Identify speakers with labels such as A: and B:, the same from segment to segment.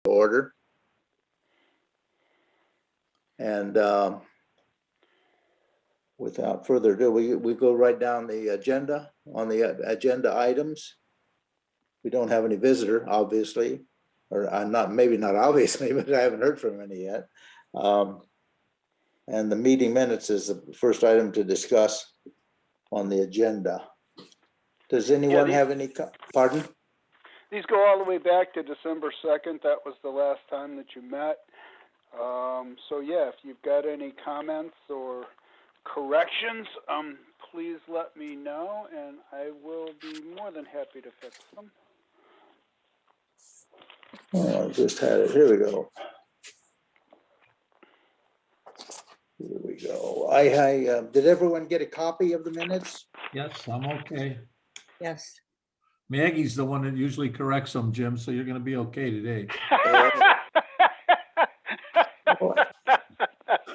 A: order. And without further ado, we go right down the agenda on the agenda items. We don't have any visitor, obviously, or maybe not obviously, but I haven't heard from any yet. And the meeting minutes is the first item to discuss on the agenda. Does anyone have any, pardon?
B: These go all the way back to December 2nd. That was the last time that you met. So yeah, if you've got any comments or corrections, please let me know, and I will be more than happy to fix them.
A: Oh, I just had it. Here we go. Here we go. Did everyone get a copy of the minutes?
C: Yes, I'm okay.
D: Yes.
C: Maggie's the one that usually corrects them, Jim, so you're gonna be okay today.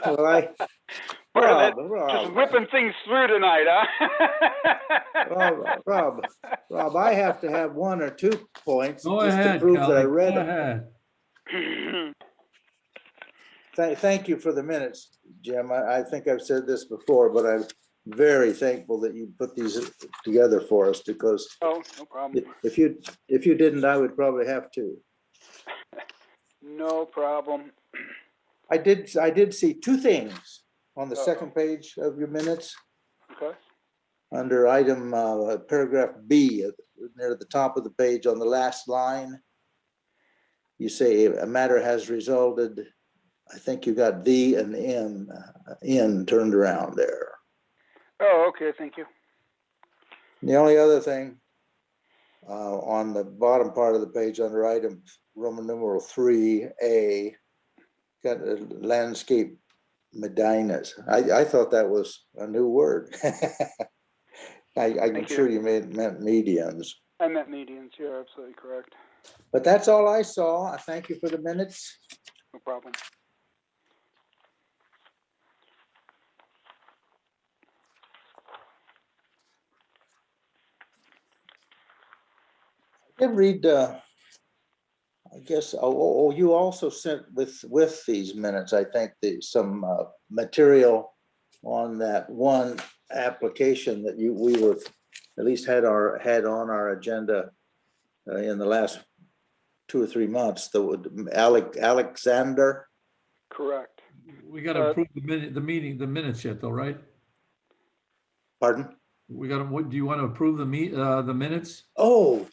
A: Well, Rob,
B: just whipping things through tonight, huh?
A: Rob, I have to have 1 or 2 points
C: Go
A: just
C: ahead,
A: to prove
C: Kelly,
A: that I read
C: go
A: it.
C: ahead.
A: Thank you for the minutes, Jim. I think I've said this before, but I'm very thankful that you put these together for us, because
B: oh, no problem.
A: if you didn't, I would probably have to.
B: No problem.
A: I did see 2 things on the second page of your minutes.
B: Okay.
A: Under item paragraph B, near the top of the page on the last line, you say a matter has resulted. I think you got the and in turned around there.
B: Oh, okay, thank you.
A: And the only other thing on the bottom part of the page under item Roman numeral 3A, got a landscape medinas. I thought that was a new word. I'm sure you meant medians.
B: I meant medians. You're absolutely correct.
A: But that's all I saw. I thank you for the minutes.
B: No problem.
A: I did read, I guess, you also sent with these minutes, I think, some material on that one application that we were at least had on our agenda in the last 2 or 3 months. The Alexander.
B: Correct.
C: We gotta approve the minutes yet though, right?
A: Pardon?
C: We gotta, do you want to approve the minutes?
A: Oh,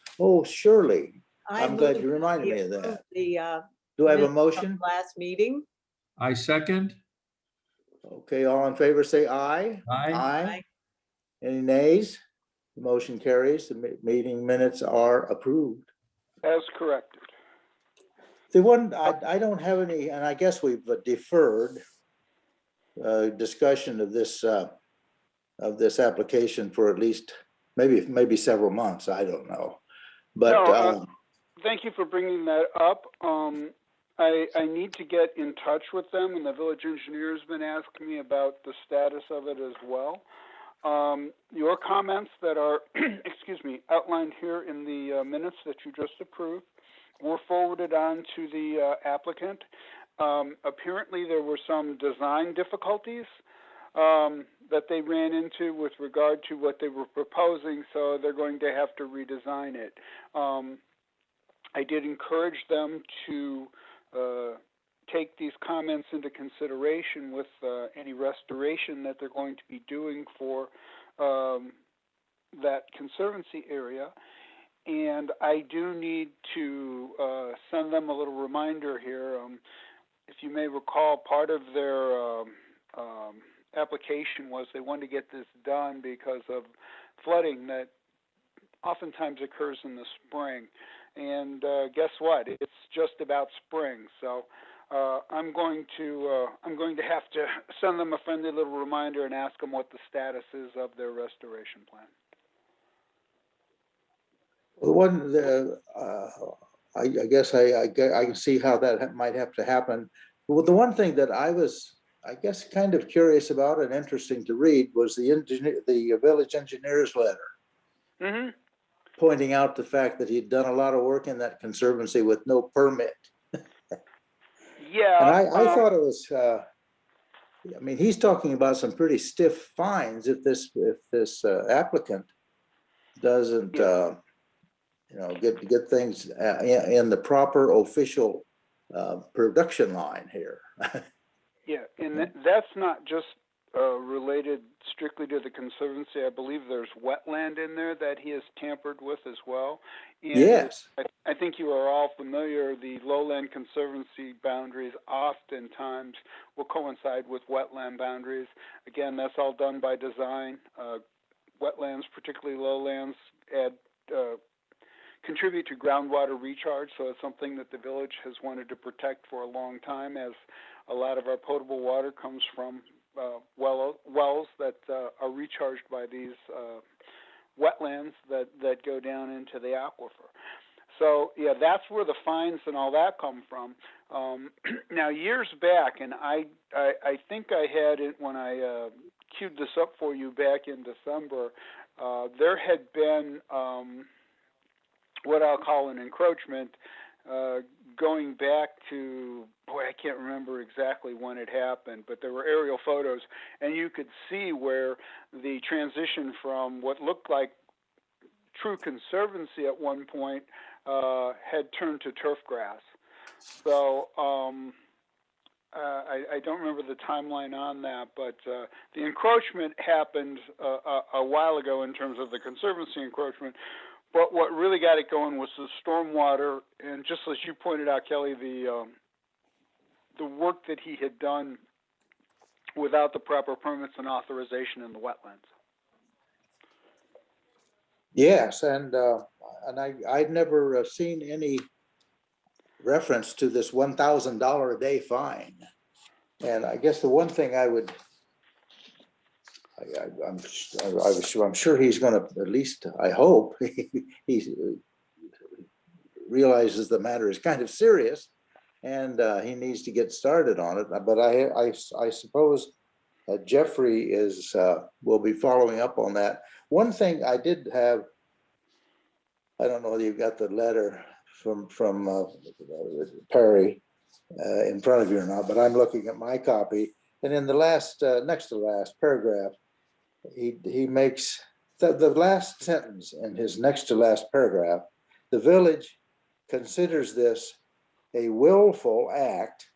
A: surely. I'm glad you reminded me of that. Do I have a motion?
D: Last meeting.
C: I second.
A: Okay, all in favor, say aye.
C: Aye.
A: Any nays? The motion carries. The meeting minutes are approved.
B: As corrected.
A: The one, I don't have any, and I guess we've deferred discussion of this application for at least maybe several months. I don't know. But
B: no, thank you for bringing that up. I need to get in touch with them, and the village engineer has been asking me about the status of it as well. Your comments that are, excuse me, outlined here in the minutes that you just approved were forwarded on to the applicant. Apparently there were some design difficulties that they ran into with regard to what they were proposing, so they're going to have to redesign it. I did encourage them to take these comments into consideration with any restoration that they're going to be doing for that Conservancy area. And I do need to send them a little reminder here. If you may recall, part of their application was they wanted to get this done because of flooding that oftentimes occurs in the spring. And guess what? It's just about spring. So I'm going to have to send them a friendly little reminder and ask them what the status is of their restoration plan.
A: I guess I can see how that might have to happen. Well, the one thing that I was, I guess, kind of curious about and interesting to read was the village engineer's letter, pointing out the fact that he'd done a lot of work in that conservancy with no permit.
B: Yeah.
A: And I thought it was, I mean, he's talking about some pretty stiff fines if this applicant doesn't,
B: Yeah.
A: get things in the proper official production line here.
B: Yeah, and that's not just related strictly to the Conservancy. I believe there's wetland in there that he has tampered with as well. And
A: Yes,
B: I think you are all familiar, the lowland Conservancy boundaries oftentimes will coincide with wetland boundaries. Again, that's all done by design. Wetlands, particularly lowlands, contribute to groundwater recharge, so it's something that the village has wanted to protect for a long time, as a lot of our potable water comes from wells that are recharged by these wetlands that go down into the aquifer. So yeah, that's where the fines and all that come from. Now years back, and I think I had it when I queued this up for you back in December, there had been what I'll call an encroachment going back to, boy, I can't remember exactly when it happened, but there were aerial photos, and you could see where the transition from what looked like true Conservancy at one point had turned to turf grass. So I don't remember the timeline on that, but the encroachment happened a while ago in terms of the Conservancy encroachment. But what really got it going was the stormwater, and just as you pointed out, Kelly, the work that he had done without the proper permits and authorization in the wetlands.
A: yes, and I'd never seen any reference to this $1,000 a day fine. And I guess the one thing I'm sure he's going to, at least I hope, he realizes the matter is kind of serious, and he needs to get started on it. But I suppose Jeffrey will be following up on that. One thing I did have, I don't know whether you got the letter from Perry in front of you or not, but I'm looking at my copy, and in the last next to last paragraph, he makes the last sentence in his next to last paragraph: the village considers this a willful act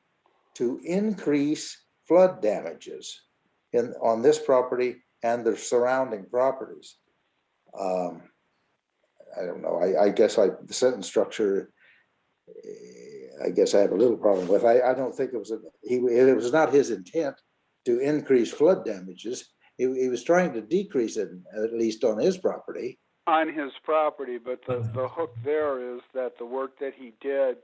A: to increase flood damages on this property and the surrounding properties. I don't know. I guess the sentence structure, I guess I have a little problem with. I don't think it was not his intent to increase flood damages. He was trying to decrease it, at least on his property.
B: On his property, but the hook there is that the work that he did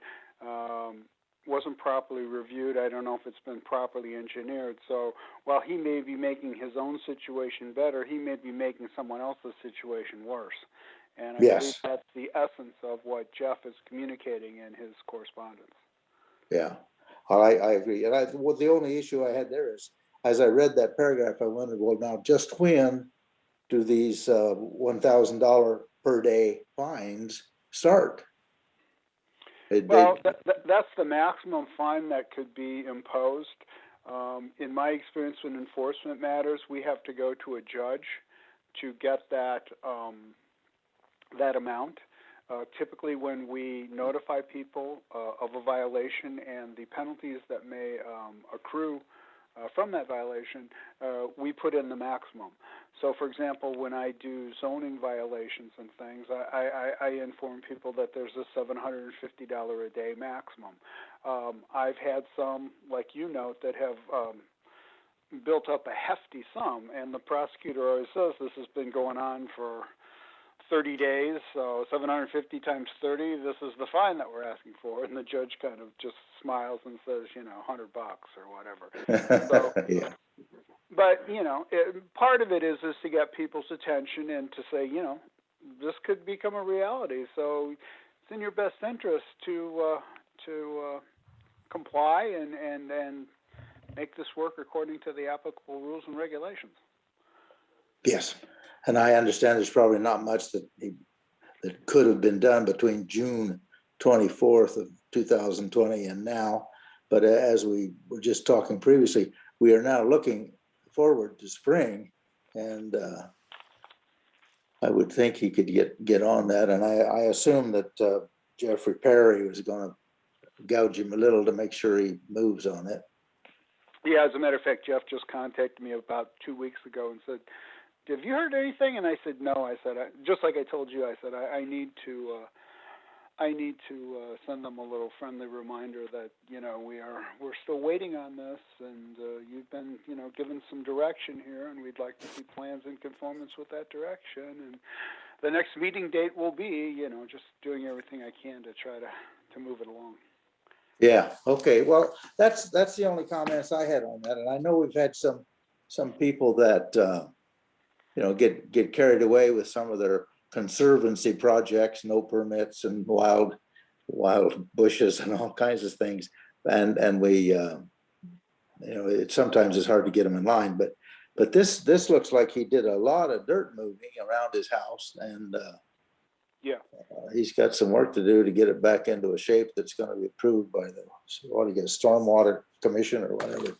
B: wasn't properly reviewed. I don't know if it's been properly engineered. So while he may be making his own situation better, he may be making someone else's situation worse. And I believe that's the essence of what Jeff is communicating in his correspondence.
A: Yeah, I agree. And the only issue I had there is, as I read that paragraph, I wondered, well, now just when do these $1,000 per day fines start?
B: Well, that's the maximum fine that could be imposed. In my experience in enforcement matters, we have to go to a judge to get that amount. Typically, when we notify people of a violation and the penalties that may accrue from that violation, we put in the maximum. So, for example, when I do zoning violations and things, I inform people that there's a $750 a day maximum. I've had some, like you note, that have built up a hefty sum, and the prosecutor always says this has been going on for 30 days, so 750 times 30, this is the fine that we're asking for. And the judge kind of just smiles and says, $100 or whatever. So,
A: yeah.
B: But, part of it is to get people's attention and to say, this could become a reality. So it's in your best interest to comply and make this work according to the applicable rules and regulations.
A: Yes. And I understand there's probably not much that could have been done between June 24th of 2020 and now, But as we were just talking previously, we are now looking forward to spring, and I would think he could get on that. And I assume that Jeffrey Perry was going to gouge him a little to make sure he moves on it.
B: Yeah, as a matter of fact, Jeff just contacted me about 2 weeks ago and said, "Have you heard anything?" And I said, "No." I said, just like I told you, I said, I need to send them a little friendly reminder that, you know, we're still waiting on this, and you've been, you know, given some direction here, and we'd like to see plans in conformance with that direction. And the next meeting date will be, you know, just doing everything I can to try to move it along.
A: Yeah, okay, well, that's the only comments I had on that, and I know we've had some people that you know, get carried away with some of their conservancy projects, no permits and wild bushes and all kinds of things, and we you know, it sometimes it's hard to get them in line, but this looks like he did a lot of dirt moving around his house, and
B: Yeah.
A: he's got some work to do to get it back into a shape that's going to be approved by the, what do you get, Stormwater Commission or whatever.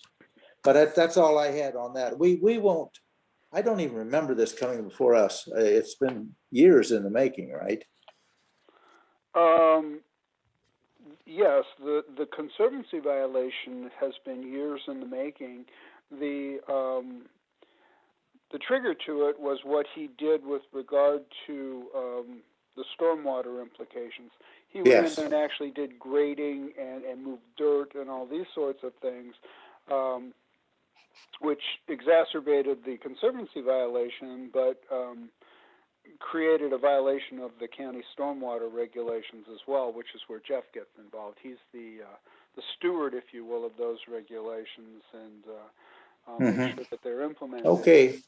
A: But that's all I had on that. We won't, I don't even remember this coming before us. It's been years in the making, right?
B: Yes, the Conservancy violation has been years in the making. The trigger to it was what he did with regard to the stormwater implications. He went in there and actually did grading and moved dirt and all these sorts of things, which exacerbated the Conservancy violation, but created a violation of the county stormwater regulations as well, which is where Jeff gets involved. He's the steward, if you will, of those regulations, and make sure that they're implemented.
A: Okay.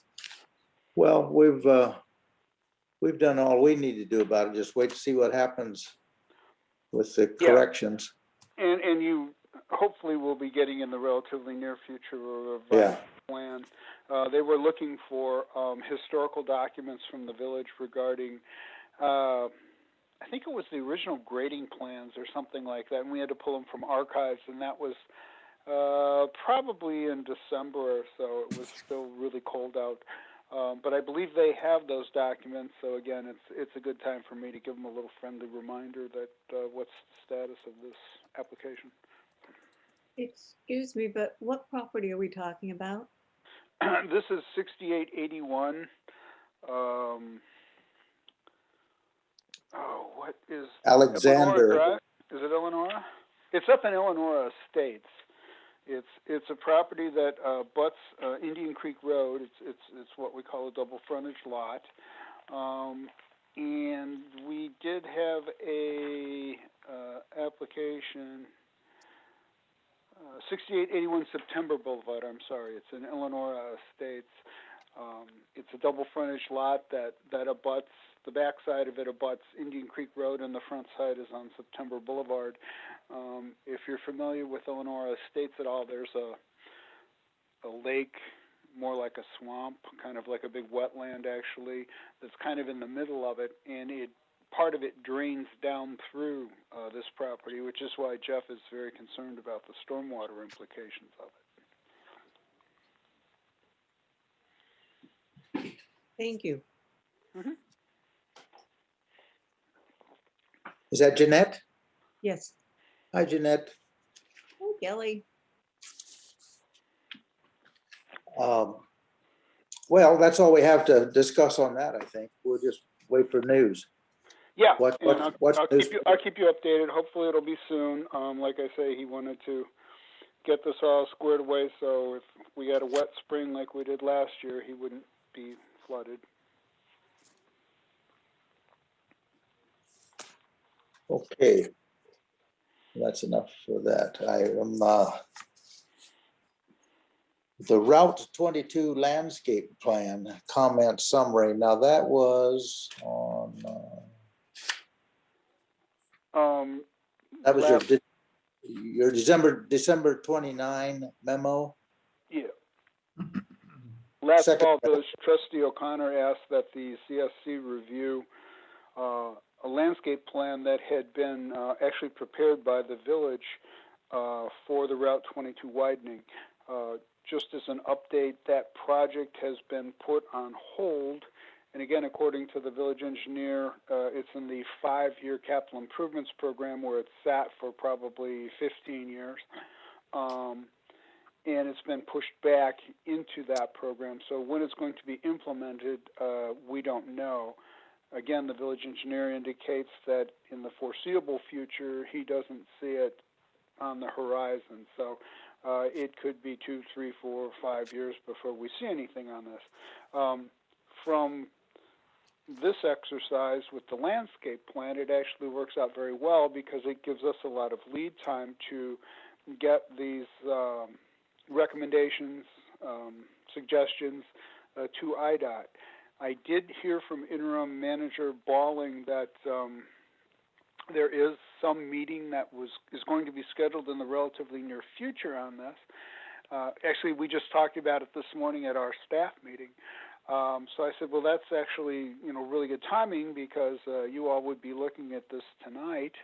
A: Well, we've done all we need to do about it. Just wait to see what happens with the corrections.
B: And you hopefully will be getting in the relatively near future a revised plan. They were looking for historical documents from the village regarding, I think it was the original grading plans or something like that, and we had to pull them from archives, and that was probably in December or so. It was still really cold out. But I believe they have those documents, so again, it's a good time for me to give them a little friendly reminder that what's the status of this application.
D: Excuse me, but what property are we talking about?
B: This is 6881. What is
A: Alexander?
B: Drive? Is it Eleonora? It's up in Eleonora Estates. It's a property that butts Indian Creek Road. It's what we call a double frontage lot, and we did have a application. 6881 September Boulevard. I'm sorry, it's in Eleonora Estates. It's a double frontage lot that abuts, the back side of it abuts Indian Creek Road, and the front side is on September Boulevard. If you're familiar with Eleonora Estates at all, there's a lake, more like a swamp, kind of like a big wetland actually, that's kind of in the middle of it, and part of it drains down through this property, which is why Jeff is very concerned about the stormwater implications of it.
D: Thank you.
A: Is that Jeanette?
D: Yes.
A: Hi, Jeanette.
D: Hey, Kelly.
A: Well, that's all we have to discuss on that, I think. We'll just wait for news.
B: Yeah,
A: What's news?
B: I'll keep you updated. Hopefully it'll be soon. Like I say, he wanted to get this all squared away, so if we had a wet spring like we did last year, he wouldn't be flooded.
A: Okay. That's enough for that. I am the Route 22 landscape plan comment summary. Now that was on that was your December 29 memo.
B: Yeah. Last
A: Second.
B: fall, Village Trustee O'Connor asked that the CSC review a landscape plan that had been actually prepared by the village for the Route 22 widening. Just as an update, that project has been put on hold. And again, according to the village engineer, it's in the 5-year capital improvements program where it's sat for probably 15 years. And it's been pushed back into that program. So when it's going to be implemented, we don't know. Again, the village engineer indicates that in the foreseeable future, he doesn't see it on the horizon. So it could be 2, 3, 4, 5 years before we see anything on this. From this exercise with the landscape plan, it actually works out very well because it gives us a lot of lead time to get these recommendations, suggestions to IDOT. I did hear from interim manager Balling that there is some meeting that is going to be scheduled in the relatively near future on this. Actually, we just talked about it this morning at our staff meeting. So I said, well, that's actually really good timing because you all would be looking at this tonight,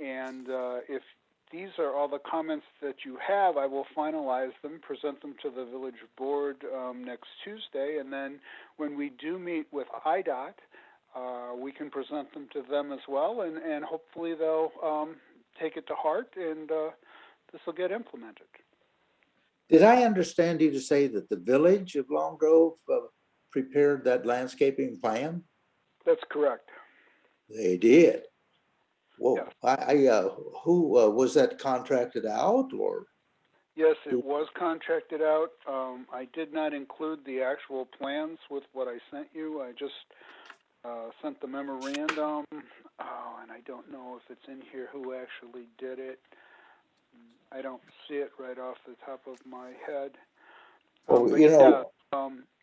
B: and if these are all the comments that you have, I will finalize them, present them to the village board next Tuesday, and then when we do meet with IDOT, we can present them to them as well, and hopefully they'll take it to heart, and this will get implemented.
A: Did I understand you to say that the village of Long Grove prepared that landscaping plan?
B: That's correct.
A: They did. Whoa,
B: Yes.
A: who was that contracted out or?
B: Yes, it was contracted out. I did not include the actual plans with what I sent you. I just sent the memorandum. Oh, and I don't know if it's in here who actually did it. I don't see it right off the top of my head.
A: Well,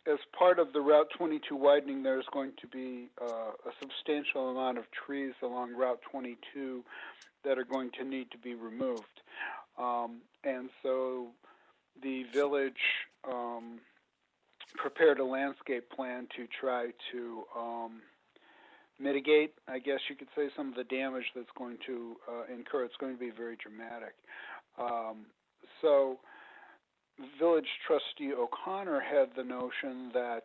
B: as part of the Route 22 widening, there's going to be a substantial amount of trees along Route 22 that are going to need to be removed. And so the village prepared a landscape plan to try to mitigate, I guess you could say, some of the damage that's going to incur. It's going to be very dramatic. So Village Trustee O'Connor had the notion that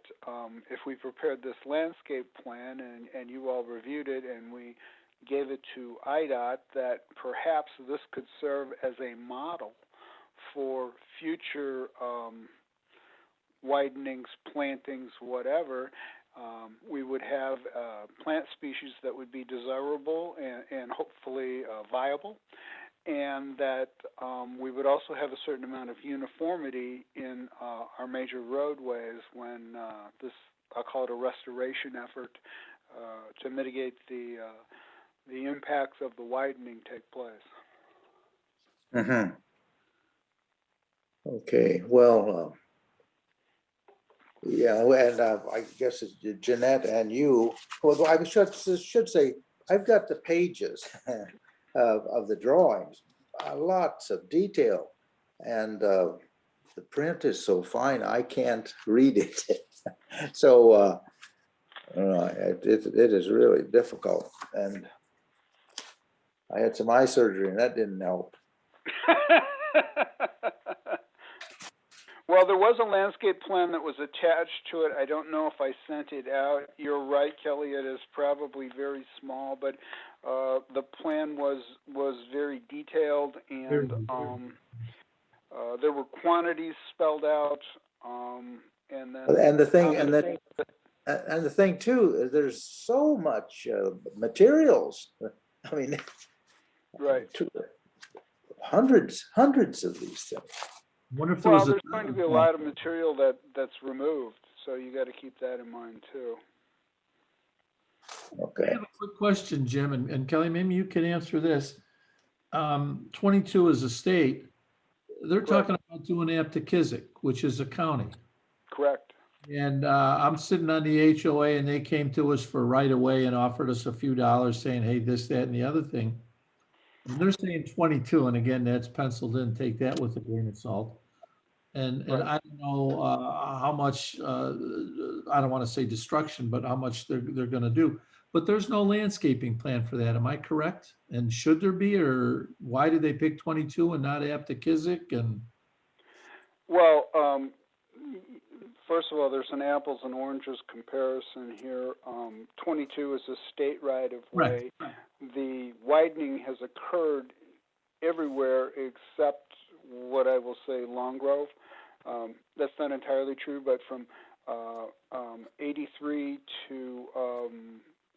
B: if we prepared this landscape plan and you all reviewed it and we gave it to IDOT, that perhaps this could serve as a model for future widenings, plantings, whatever. We would have plant species that would be desirable and hopefully viable, and that we would also have a certain amount of uniformity in our major roadways when this, I'll call it a restoration effort to mitigate the impacts of the widening take place.
A: Mm-hmm. Okay, well, yeah, and I guess it's Jeanette and you, well, I should say, I've got the pages of the drawings, lots of detail, and the print is so fine, I can't read it. So it is really difficult, and I had some eye surgery and that didn't help.
B: Well, there was a landscape plan that was attached to it. I don't know if I sent it out. You're right, Kelly, it is probably very small, but the plan was very detailed, and there were quantities spelled out, and then
A: the thing too, there's so much materials. I mean,
B: right.
A: Hundreds of these things.
C: Wonder if there
B: Well,
C: was
B: there's going to be a lot of material that's removed, so you got to keep that in mind too.
A: Okay.
C: I have a quick question, Jim, and Kelly, maybe you can answer this. 22 is a state. They're talking about doing Aptekizik, which is a county.
B: Correct.
C: And I'm sitting on the HOA, and they came to us for right away and offered us a few dollars, saying, hey, this, that, and the other thing. And they're saying 22, and again, that's penciled in. Take that with a grain of salt. And I don't know how much. I don't want to say destruction, but how much they're going to do. But there's no landscaping plan for that, am I correct? And should there be, or why did they pick 22 and not Aptekizik? And
B: Well, first of all, there's an apples and oranges comparison here. 22 is a state right of way.
C: Correct.
B: The widening has occurred everywhere except what I will say Long Grove. That's not entirely true, but from 83 to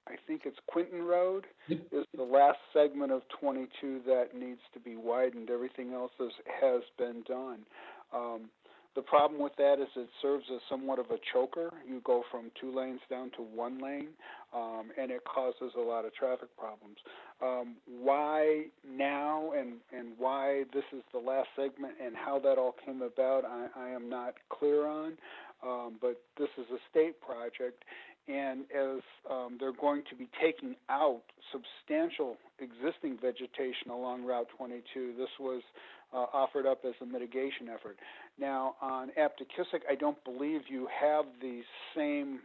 B: I think it's Quinton Road
C: Yep.
B: is the last segment of 22 that needs to be widened. Everything else has been done. The problem with that is it serves as somewhat of a choker. You go from 2 lanes down to 1 lane, and it causes a lot of traffic problems. Why now and why this is the last segment and how that all came about, I am not clear on, but this is a state project, and as they're going to be taking out substantial existing vegetation along Route 22, this was offered up as a mitigation effort. Now, on Aptekizik, I don't believe you have the same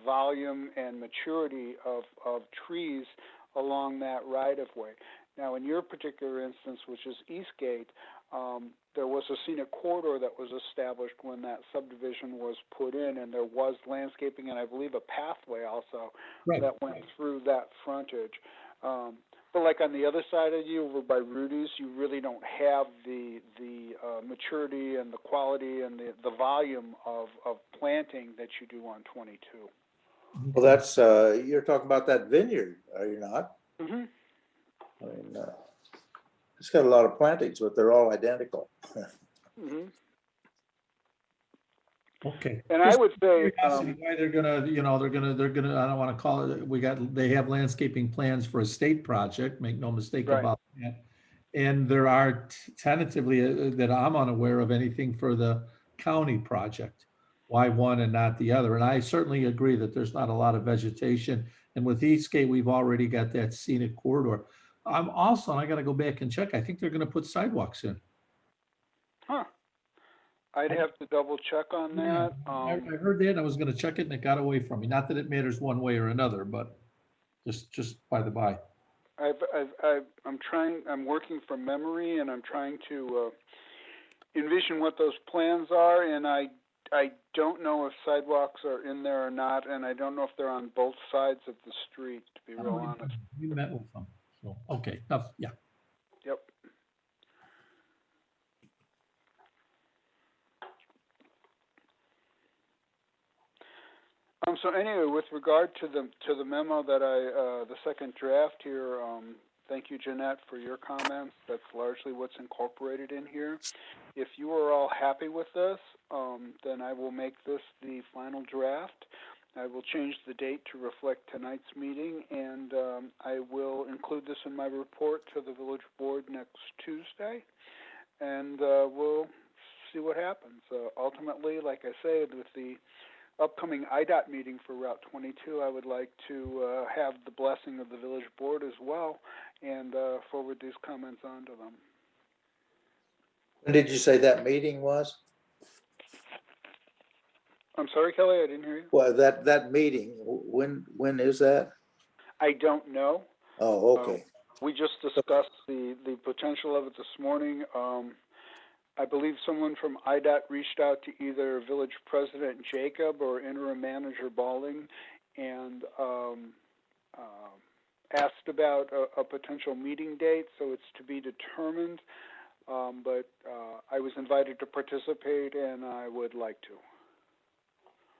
B: volume and maturity of trees along that right-of-way. Now, in your particular instance, which is Eastgate, there was a scenic corridor that was established when that subdivision was put in, and there was landscaping and I believe a pathway also
C: Right.
B: that went through that frontage. But like on the other side of you, over by Rudy's, you really don't have the maturity and the quality and the volume of planting that you do on 22.
A: Well, that's, you're talking about that vineyard, are you not?
B: Mm-hmm.
A: I mean, it's got a lot of plantings, but they're all identical.
B: Mm-hmm.
C: Okay.
B: And I would say,
C: Curiosity why they're gonna, I don't want to call it, they have landscaping plans for a state project, make no mistake
B: Right.
C: about that. And there are tentatively that I'm unaware of anything for the county project. Why one and not the other? And I certainly agree that there's not a lot of vegetation. And with Eastgate, we've already got that scenic corridor. I'm also, and I gotta go back and check, I think they're gonna put sidewalks in.
B: huh, I'd have to double check on that.
C: I heard that and I was gonna check it and it got away from me. Not that it matters one way or another, but just by the by.
B: I'm working from memory, and I'm trying to envision what those plans are, and I don't know if sidewalks are in there or not, and I don't know if they're on both sides of the street, to be real honest.
C: We met with them, so, okay, yeah.
B: Yep. So anyway, with regard to the memo that the second draft here, thank you, Jeanette, for your comments. That's largely what's incorporated in here. If you are all happy with this, then I will make this the final draft. I will change the date to reflect tonight's meeting, and I will include this in my report to the village board next Tuesday, and we'll see what happens. Ultimately, like I said, with the upcoming IDOT meeting for Route 22, I would like to have the blessing of the village board as well and forward these comments on to them.
A: When did you say that meeting was?
B: I'm sorry, Kelly, I didn't hear you.
A: Well, that meeting, when is that?
B: I don't know.
A: Oh, okay.
B: We just discussed the potential of it this morning. I believe someone from IDOT reached out to either Village President Jacob or Interim Manager Balding and asked about a potential meeting date, so it's to be determined. But I was invited to participate, and I would like to.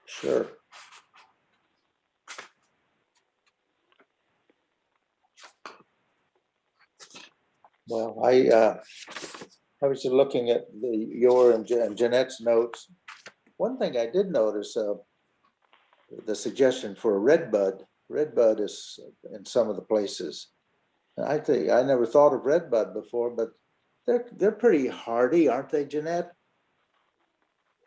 A: Sure. Well, I was just looking at your and Jeanette's notes. One thing I did notice, the suggestion for a redbud. Redbud is in some of the places. And I think I never thought of redbud before, but they're pretty hardy, aren't they, Jeanette?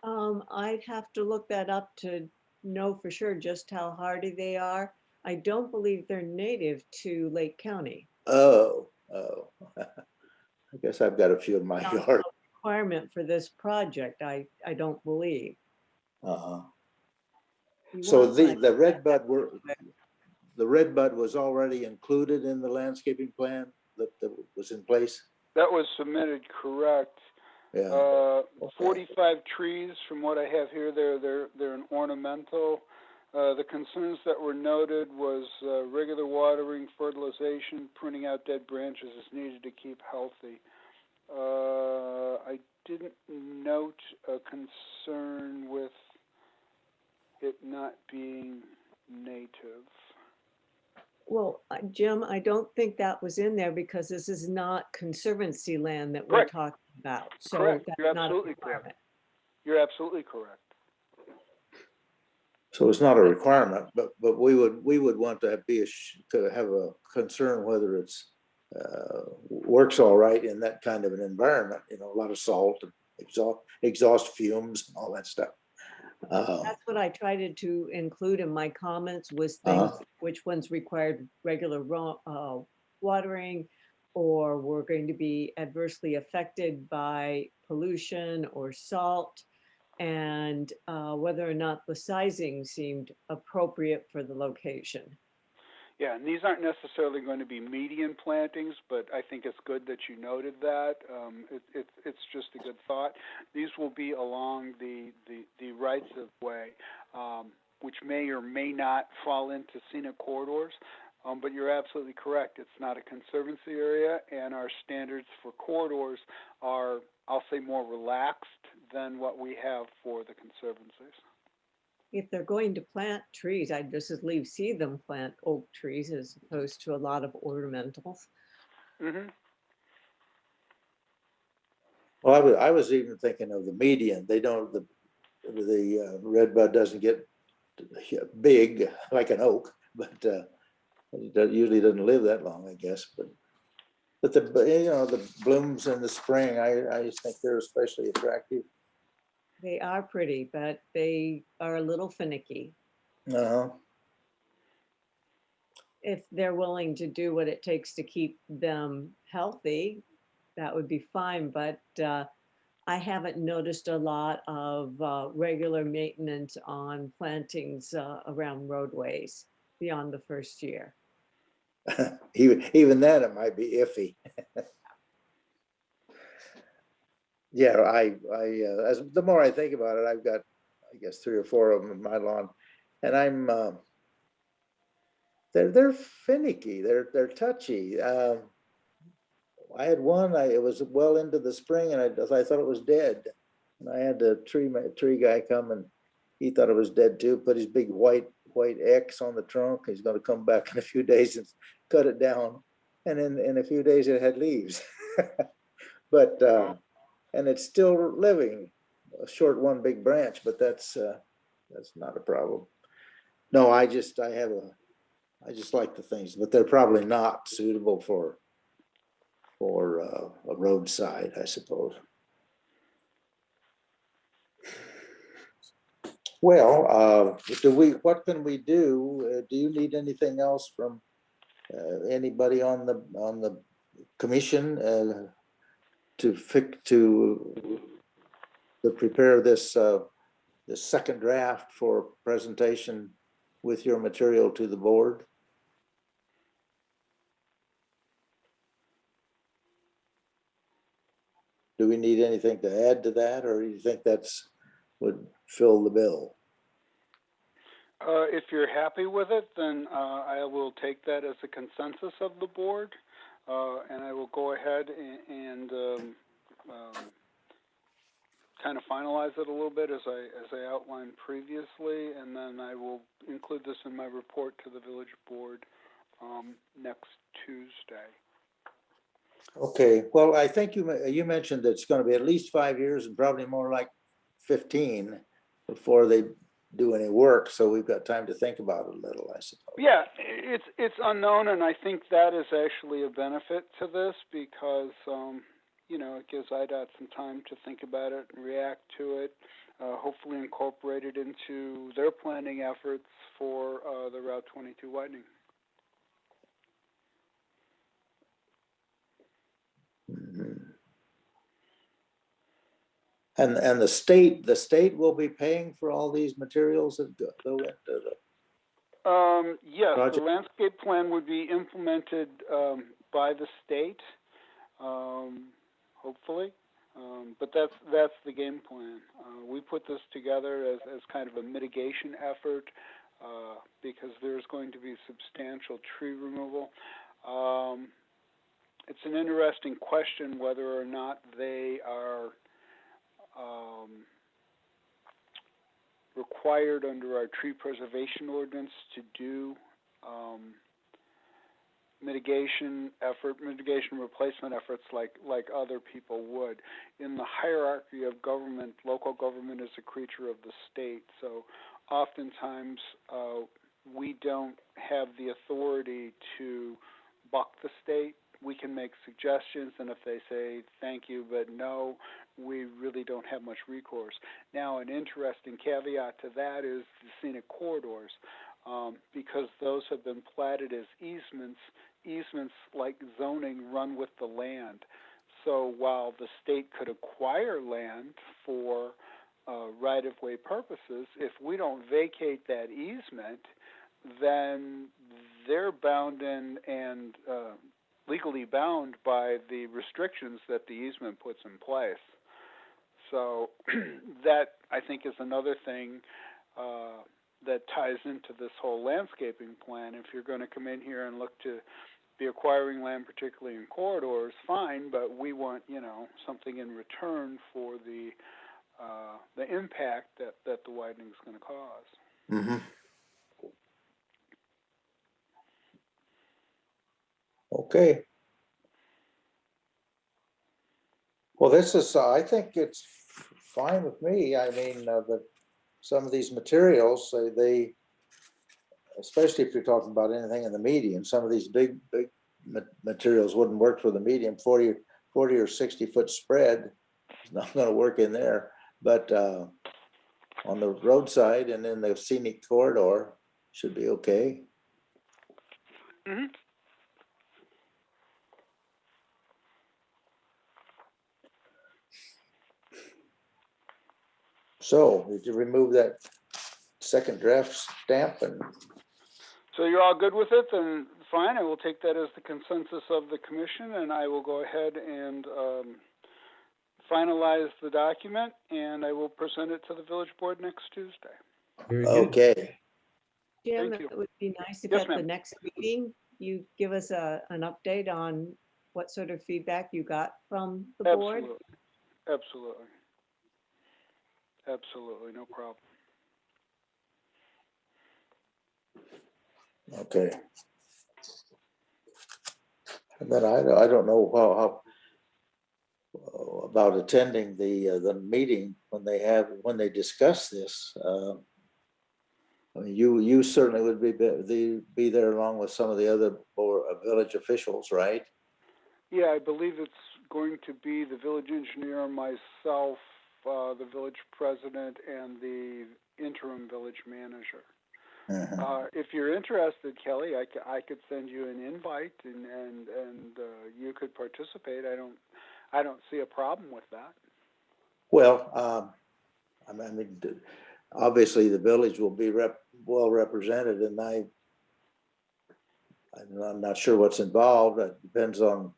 D: I'd have to look that up to know for sure just how hardy they are. I don't believe they're native to Lake County.
A: Oh. I guess I've got a few in my
D: Not
A: yard.
D: a requirement for this project, I don't believe.
A: Uh-huh.
D: You
A: So
D: want my-
A: the redbud the red bud was already included in the landscaping plan that was in place?
B: That was submitted, correct.
A: Yeah,
B: 45 trees from what I have here, they're an ornamental. The concerns that were noted was regular watering, fertilization, pruning out dead branches is needed to keep healthy. I didn't note a concern with it not being native.
D: Well, Jim, I don't think that was in there because this is not Conservancy land that we're
B: Correct.
D: talking about. So
B: Correct.
D: that's
B: You're
D: not a
B: absolutely correct.
D: requirement.
B: You're absolutely correct.
A: so it's not a requirement, but we would want to to have a concern whether it's works all right in that kind of an environment, you know, a lot of salt and exhaust fumes and all that stuff.
D: That's what I tried to include in my comments was things, which ones required regular watering or were going to be adversely affected by pollution or salt, and whether or not the sizing seemed appropriate for the location.
B: Yeah, and these aren't necessarily going to be median plantings, but I think it's good that you noted that. It's just a good thought. These will be along the rights of way, which may or may not fall into scenic corridors. But you're absolutely correct. It's not a conservancy area, and our standards for corridors are, I'll say, more relaxed than what we have for the conservancies.
D: If they're going to plant trees, I'd just as leave see them plant oak trees as opposed to a lot of ornamentals.
B: Mm-hmm.
A: Well, I was even thinking of the median. They don't, the red bud doesn't get big like an oak, but it usually doesn't live that long, I guess. But the blooms in the spring, I just think they're especially attractive.
D: They are pretty, but they are a little finicky. If they're willing to do what it takes to keep them healthy, that would be fine. But I haven't noticed a lot of regular maintenance on plantings around roadways beyond the first year.
A: Even that, it might be iffy. Yeah, as the more I think about it, I've got, I guess, 3 or 4 of them in my lawn, and I'm they're finicky, they're touchy. I had one, it was well into the spring, and I thought it was dead, and I had the tree guy come, and he thought it was dead too. Put his big white X on the trunk. He's going to come back in a few days and cut it down, and in a few days it had leaves. But and it's still living, a short one big branch, but that's not a problem. No, I just like the things, but they're probably not suitable for a roadside, I suppose. Well, what can we do? Do you need anything else from anybody on the commission to prepare this second draft for presentation with your material to the board? Do we need anything to add to that, or do you think that's would fill the bill?
B: If you're happy with it, then I will take that as a consensus of the board, and I will go ahead and kind of finalize it a little bit as I outlined previously, and then I will include this in my report to the village board next Tuesday.
A: Okay, well, I think you mentioned that it's going to be at least 5 years and probably more like 15 before they do any work. So we've got time to think about it a little, I suppose.
B: Yeah, it's unknown, and I think that is actually a benefit to this because it gives IDOT some time to think about it and react to it. Hopefully incorporate it into their planning efforts for the Route 22 widening.
A: And the state will be paying for all these materials that go into
B: Yes, the
A: Project.
B: landscape plan would be implemented by the state, hopefully. But that's the game plan. We put this together as kind of a mitigation effort because there's going to be substantial tree removal. It's an interesting question whether or not they are required under our tree preservation ordinance to do mitigation replacement efforts like other people would. In the hierarchy of government, local government is a creature of the state, so oftentimes we don't have the authority to buck the state. We can make suggestions, and if they say thank you but no, we really don't have much recourse. Now, an interesting caveat to that is the scenic corridors, because those have been platted as easements. Easements, like zoning, run with the land. So while the state could acquire land for right-of-way purposes, if we don't vacate that easement, then they're bound and legally bound by the restrictions that the easement puts in place. So that, I think, is another thing that ties into this whole landscaping plan. If you're going to come in here and look to be acquiring land, particularly in corridors, fine, but we want, something in return for the impact that the widening is going to cause.
A: Mm-hmm. Okay. Well, this is, I think it's fine with me. I mean, some of these materials, they, especially if you're talking about anything in the median, some of these big materials wouldn't work for the median. 40 or 60 foot spread is not going to work in there. But on the roadside and in the scenic corridor should be okay.
B: Mm-hmm.
A: So did you remove that second draft stamp? And
B: So you're all good with it? Then fine. I will take that as the consensus of the commission, and I will go ahead and finalize the document, and I will present it to the village board next Tuesday.
C: Very good.
A: okay.
D: Jim,
B: Thank you.
D: it would be nice if
B: Yes,
D: at the
B: ma'am.
D: next meeting, you give us an update on what sort of feedback you got from the board.
B: Absolutely. Absolutely, no problem.
A: Okay. And then I don't know how about attending the meeting when they discuss this. I mean, you certainly would be there along with some of the other village officials, right?
B: Yeah, I believe it's going to be the village engineer, myself, the village president, and the interim village manager.
A: Mhm.
B: If you're interested, Kelly, I could send you an invite, and you could participate. I don't see a problem with that.
A: Well, I mean, obviously the village will be well represented, and I'm not sure what's involved. It depends. I'm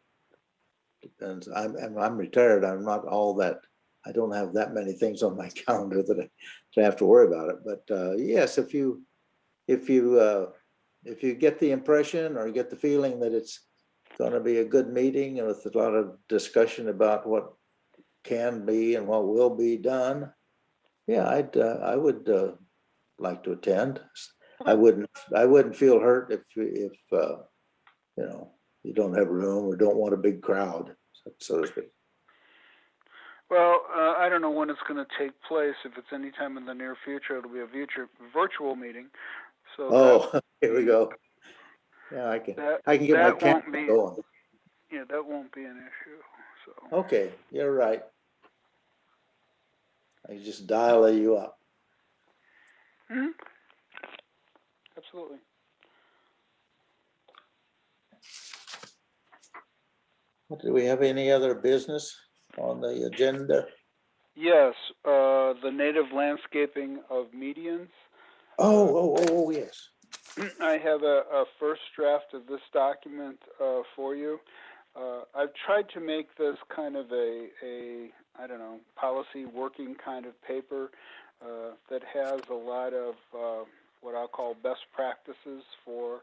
A: retired. I'm not all that. I don't have that many things on my calendar that I have to worry about it. But yes, if you get the impression or get the feeling that it's going to be a good meeting and with a lot of discussion about what can be and what will be done, yeah, I would like to attend. I wouldn't feel hurt if you don't have room or don't want a big crowd, so to speak.
B: Well, I don't know when it's going to take place. If it's any time in the near future, it'll be a virtual meeting. So
A: here we go. Yeah, I can get my camera going.
B: Yeah, that won't be an issue. So
A: Okay, you're right. I just dial you up.
B: mm-hmm. Absolutely.
A: Do we have any other business on the agenda?
B: Yes, the native landscaping of medians.
A: Oh, yes.
B: I have a first draft of this document for you. I've tried to make this kind of a I don't know, policy working kind of paper that has a lot of what I'll call best practices for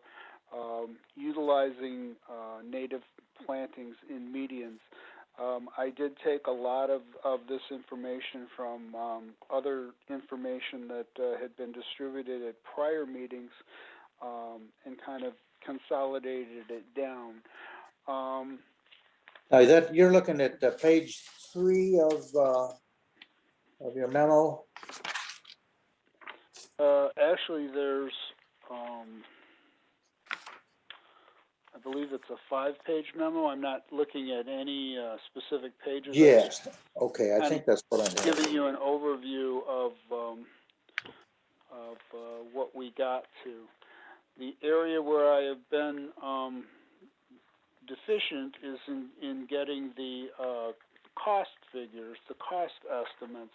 B: utilizing native plantings in medians. I did take a lot of this information from other information that had been distributed at prior meetings and kind of consolidated it down.
A: Now that you're looking at page 3 of your memo.
B: Actually, there's, I believe it's a 5-page memo. I'm not looking at any specific pages.
A: Yes. Okay, I
B: Kind
A: think
B: of
A: that's what I'm
B: giving
A: having.
B: you an overview of what we got to. The area where I have been deficient is in getting the cost figures, the cost estimates.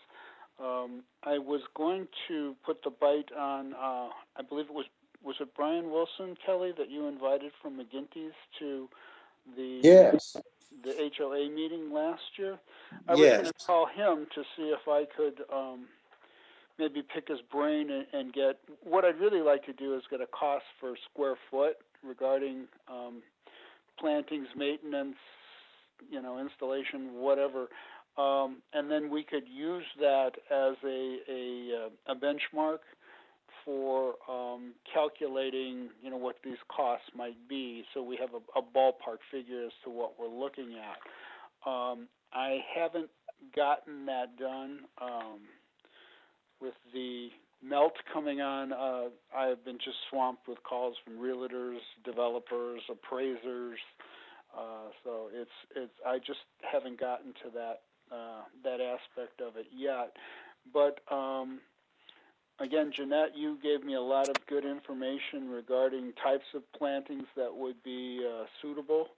B: I was going to put the bite on, I believe it was it Brian Wilson, Kelly, that you invited from McGinty's to the
A: Yes.
B: the HOA meeting last year? I was
A: Yes.
B: going to call him to see if I could maybe pick his brain and get, what I'd really like to do is get a cost per square foot regarding plantings, maintenance, installation, whatever. And then we could use that as a benchmark for calculating, what these costs might be, so we have a ballpark figure as to what we're looking at. I haven't gotten that done. With the melt coming on, I've been just swamped with calls from realtors, developers, appraisers. So it's I just haven't gotten to that aspect of it yet. But again, Jeanette, you gave me a lot of good information regarding types of plantings that would be suitable,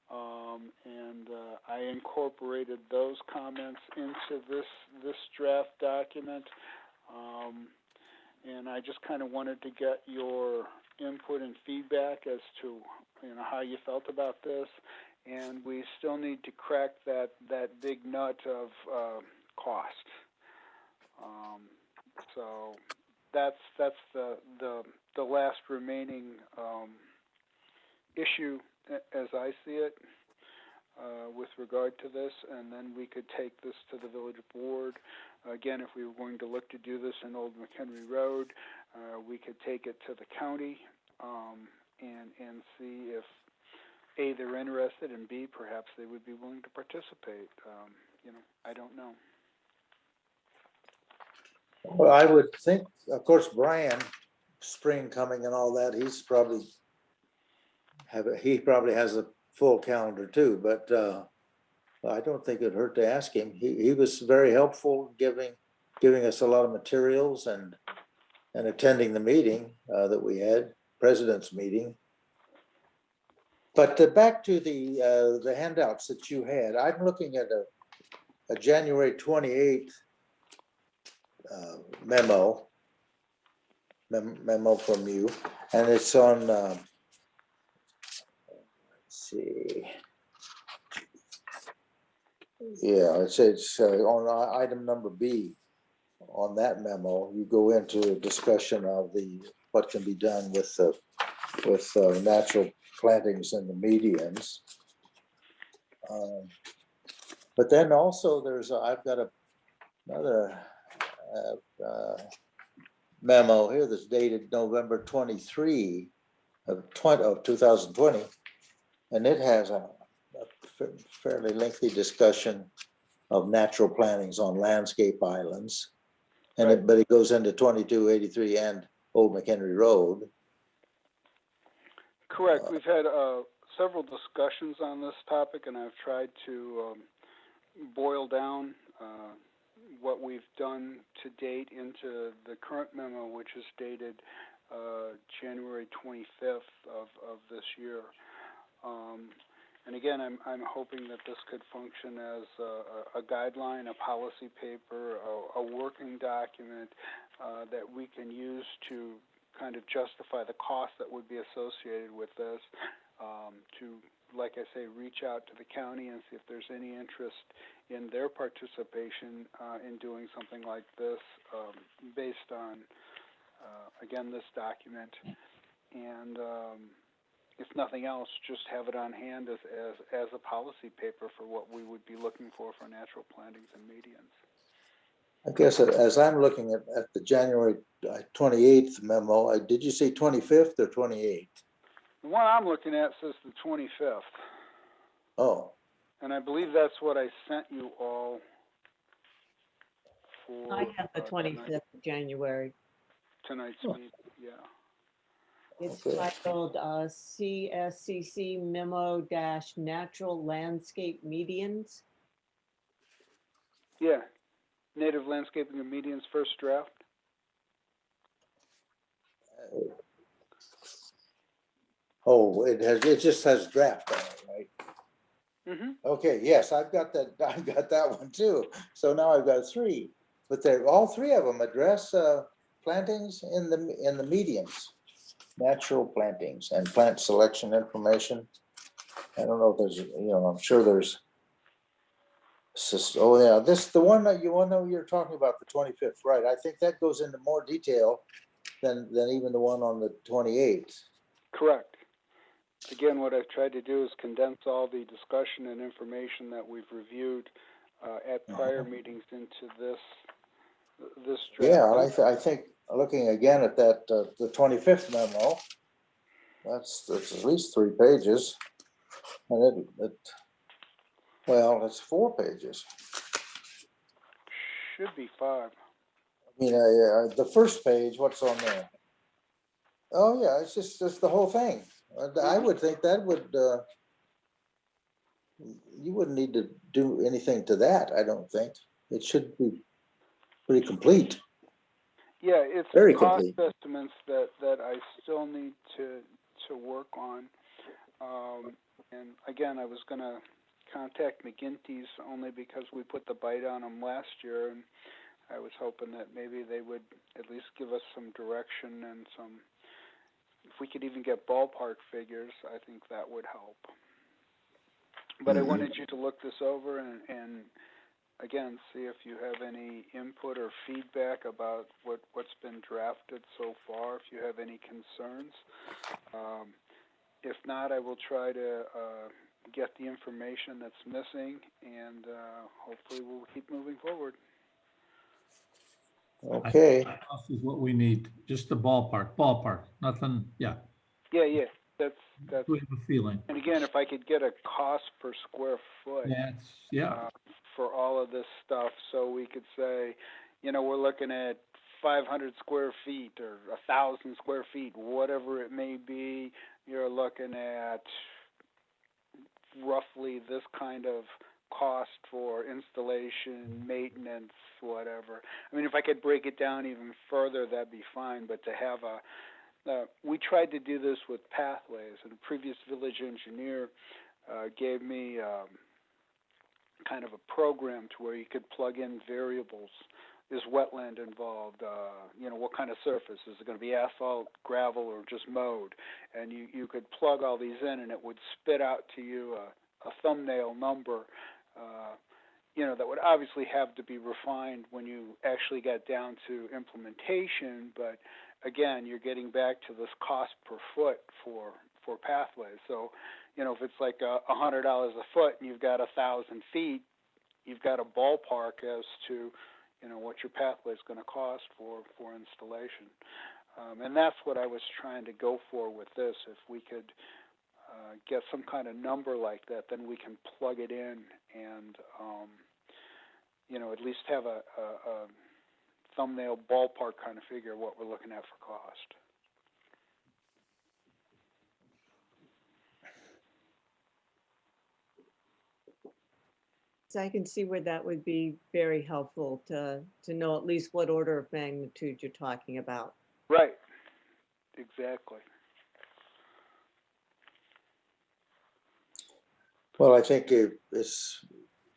B: and I incorporated those comments into this draft document, and I just kind of wanted to get your input and feedback as to how you felt about this, and we still need to crack that big nut of cost. So that's the last remaining issue as I see it with regard to this, and then we could take this to the village board. Again, if we were going to look to do this in Old McHenry Road, we could take it to the county and see if A, they're interested, and B, perhaps they would be willing to participate. I don't know.
A: Well, I would think, of course, Brian, spring coming and all that, he probably has a full calendar too, but I don't think it'd hurt to ask him. He was very helpful, giving us a lot of materials and attending the meeting that we had, president's meeting. But back to the handouts that you had, I'm looking at a January 28th memo from you, and it's on, let's see. Yeah, it's on item number B. On that memo, you go into a discussion of what can be done with natural plantings in the medians. But then also I've got another memo here that's dated November 23 of 2020, and it has a fairly lengthy discussion of natural plantings on landscape islands, and but it goes into 2283 and Old McHenry Road.
B: Correct. We've had several discussions on this topic, and I've tried to boil down what we've done to date into the current memo, which is dated January 25th of this year. And again, I'm hoping that this could function as a guideline, a policy paper, a working document that we can use to kind of justify the cost that would be associated with this, to, like I say, reach out to the county and see if there's any interest in their participation in doing something like this based on, again, this document. And if nothing else, just have it on hand as a policy paper for what we would be looking for natural plantings and medians.
A: I guess as I'm looking at the January 28th memo, did you say 25th or 28th?
B: The one I'm looking at says the 25th.
A: Oh,
B: And I believe that's what I sent you all for.
D: I have the 25th of January.
B: Tonight's
A: Oh.
B: meeting, yeah.
D: It's
A: Okay.
D: titled CSCC Memo - Natural Landscape Medians.
B: Yeah, Native Landscaping and Medians first draft.
A: oh, it just has draft on it, right?
B: Mm-hmm.
A: Okay, yes, I've got that one too. So now I've got three, but all three of them address plantings in the medians, natural plantings and plant selection information. I don't know if there's, I'm sure there's. Oh yeah, the one that you're talking about, the 25th, right? I think that goes into more detail than even the one on the 28th.
B: Correct. Again, what I've tried to do is condense all the discussion and information that we've reviewed at prior meetings into this draft.
A: Yeah, and I think looking again at that the 25th memo, that's at least 3 pages, and well, it's 4 pages.
B: Should be 5.
A: I mean, the first page, what's on there? Oh yeah, it's just the whole thing. I would think that would you wouldn't need to do anything to that. I don't think it should be pretty complete.
B: Yeah, it's
A: Very
B: the cost
A: complete.
B: estimates that I still need to work on. And again, I was going to contact McGinty's only because we put the bite on them last year, and I was hoping that maybe they would at least give us some direction and some. If we could even get ballpark figures, I think that would help. But I wanted you to look this over and again, see if you have any input or feedback about what's been drafted so far, if you have any concerns. If not, I will try to get the information that's missing, and hopefully we'll keep moving forward.
A: Okay.
C: Cost is what we need, just the ballpark, nothing, yeah.
B: Yeah, that's.
C: We have a feeling.
B: And again, if I could get a cost per square foot for all of this stuff, so we could say, we're looking at 500 square feet or 1,000 square feet, whatever it may be, you're looking at roughly this kind of cost for installation, maintenance, whatever. I mean, if I could break it down even further, that'd be fine, but to have we tried to do this with pathways, and a previous village engineer gave me kind of a program to where you could plug in variables. Is wetland involved? What kind of surface? Is it going to be asphalt, gravel, or just mowed? And you could plug all these in, and it would spit out to you a thumbnail number, that would obviously have to be refined when you actually got down to implementation, but again, you're getting back to this cost per foot for pathways. So, if it's like $100 a foot and you've got 1,000 feet, you've got a ballpark as to, what your pathway is going to cost for installation. And that's what I was trying to go for with this. If we could get some kind of number like that, then we can plug it in and, at least have a thumbnail ballpark kind of figure what we're looking at for cost.
D: So I can see where that would be very helpful to know at least what order of magnitude you're talking about.
B: Right. Exactly.
A: Well, I think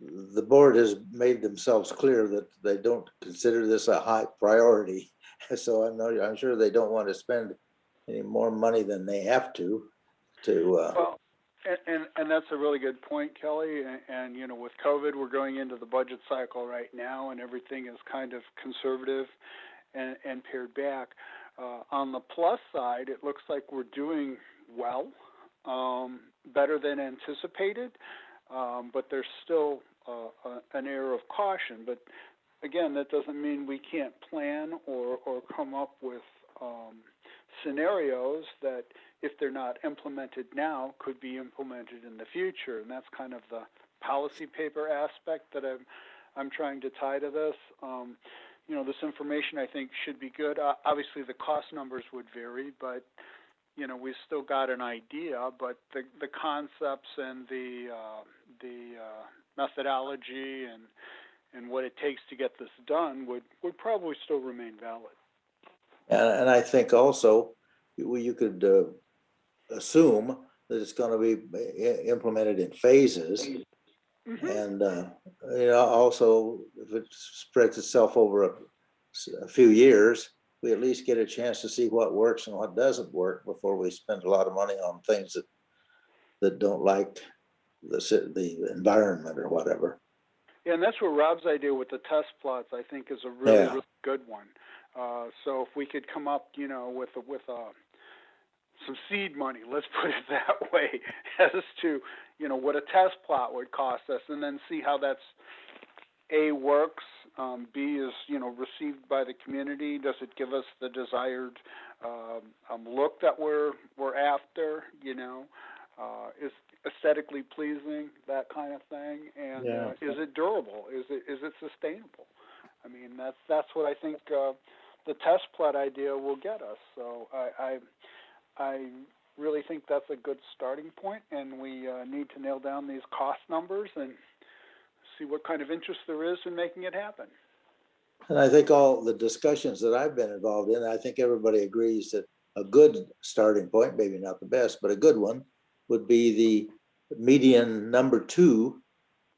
A: the board has made themselves clear that they don't consider this a high priority. So I'm sure they don't want to spend any more money than they have to,
B: Well, and that's a really good point, Kelly. And you know, with COVID, we're going into the budget cycle right now, and everything is kind of conservative and pared back. On the plus side, it looks like we're doing well, better than anticipated, but there's still an air of caution. But again, that doesn't mean we can't plan or come up with scenarios that, if they're not implemented now, could be implemented in the future. And that's kind of the policy paper aspect that I'm trying to tie to this. You know, this information I think should be good. Obviously, the cost numbers would vary, but you know, we've still got an idea. But the concepts and the methodology and what it takes to get this done would probably still remain valid.
A: and I think also you could assume that it's going to be implemented in phases.
B: Mm-hmm.
A: And, you know, also if it spreads itself over a few years, we at least get a chance to see what works and what doesn't work before we spend a lot of money on things that don't like the environment or whatever.
B: Yeah, and that's where Rob's idea with the test plots, I think, is a really, really good one. So if we could come up, you know, with some seed money, let's put it that way, as to, you know, what a test plot would cost us, and then see how that's, A, works, B, is, you know, received by the community. Does it give us the desired look that we're after, you know? Is aesthetically pleasing, that kind of thing, and is it durable? Is it sustainable? I mean, that's what I think the test plot idea will get us. So I really think that's a good starting point, and we need to nail down these cost numbers and see what kind of interest there is in making it happen.
A: And I think all the discussions that I've been involved in, I think everybody agrees that a good starting point, maybe not the best, but a good one, would be the median number 2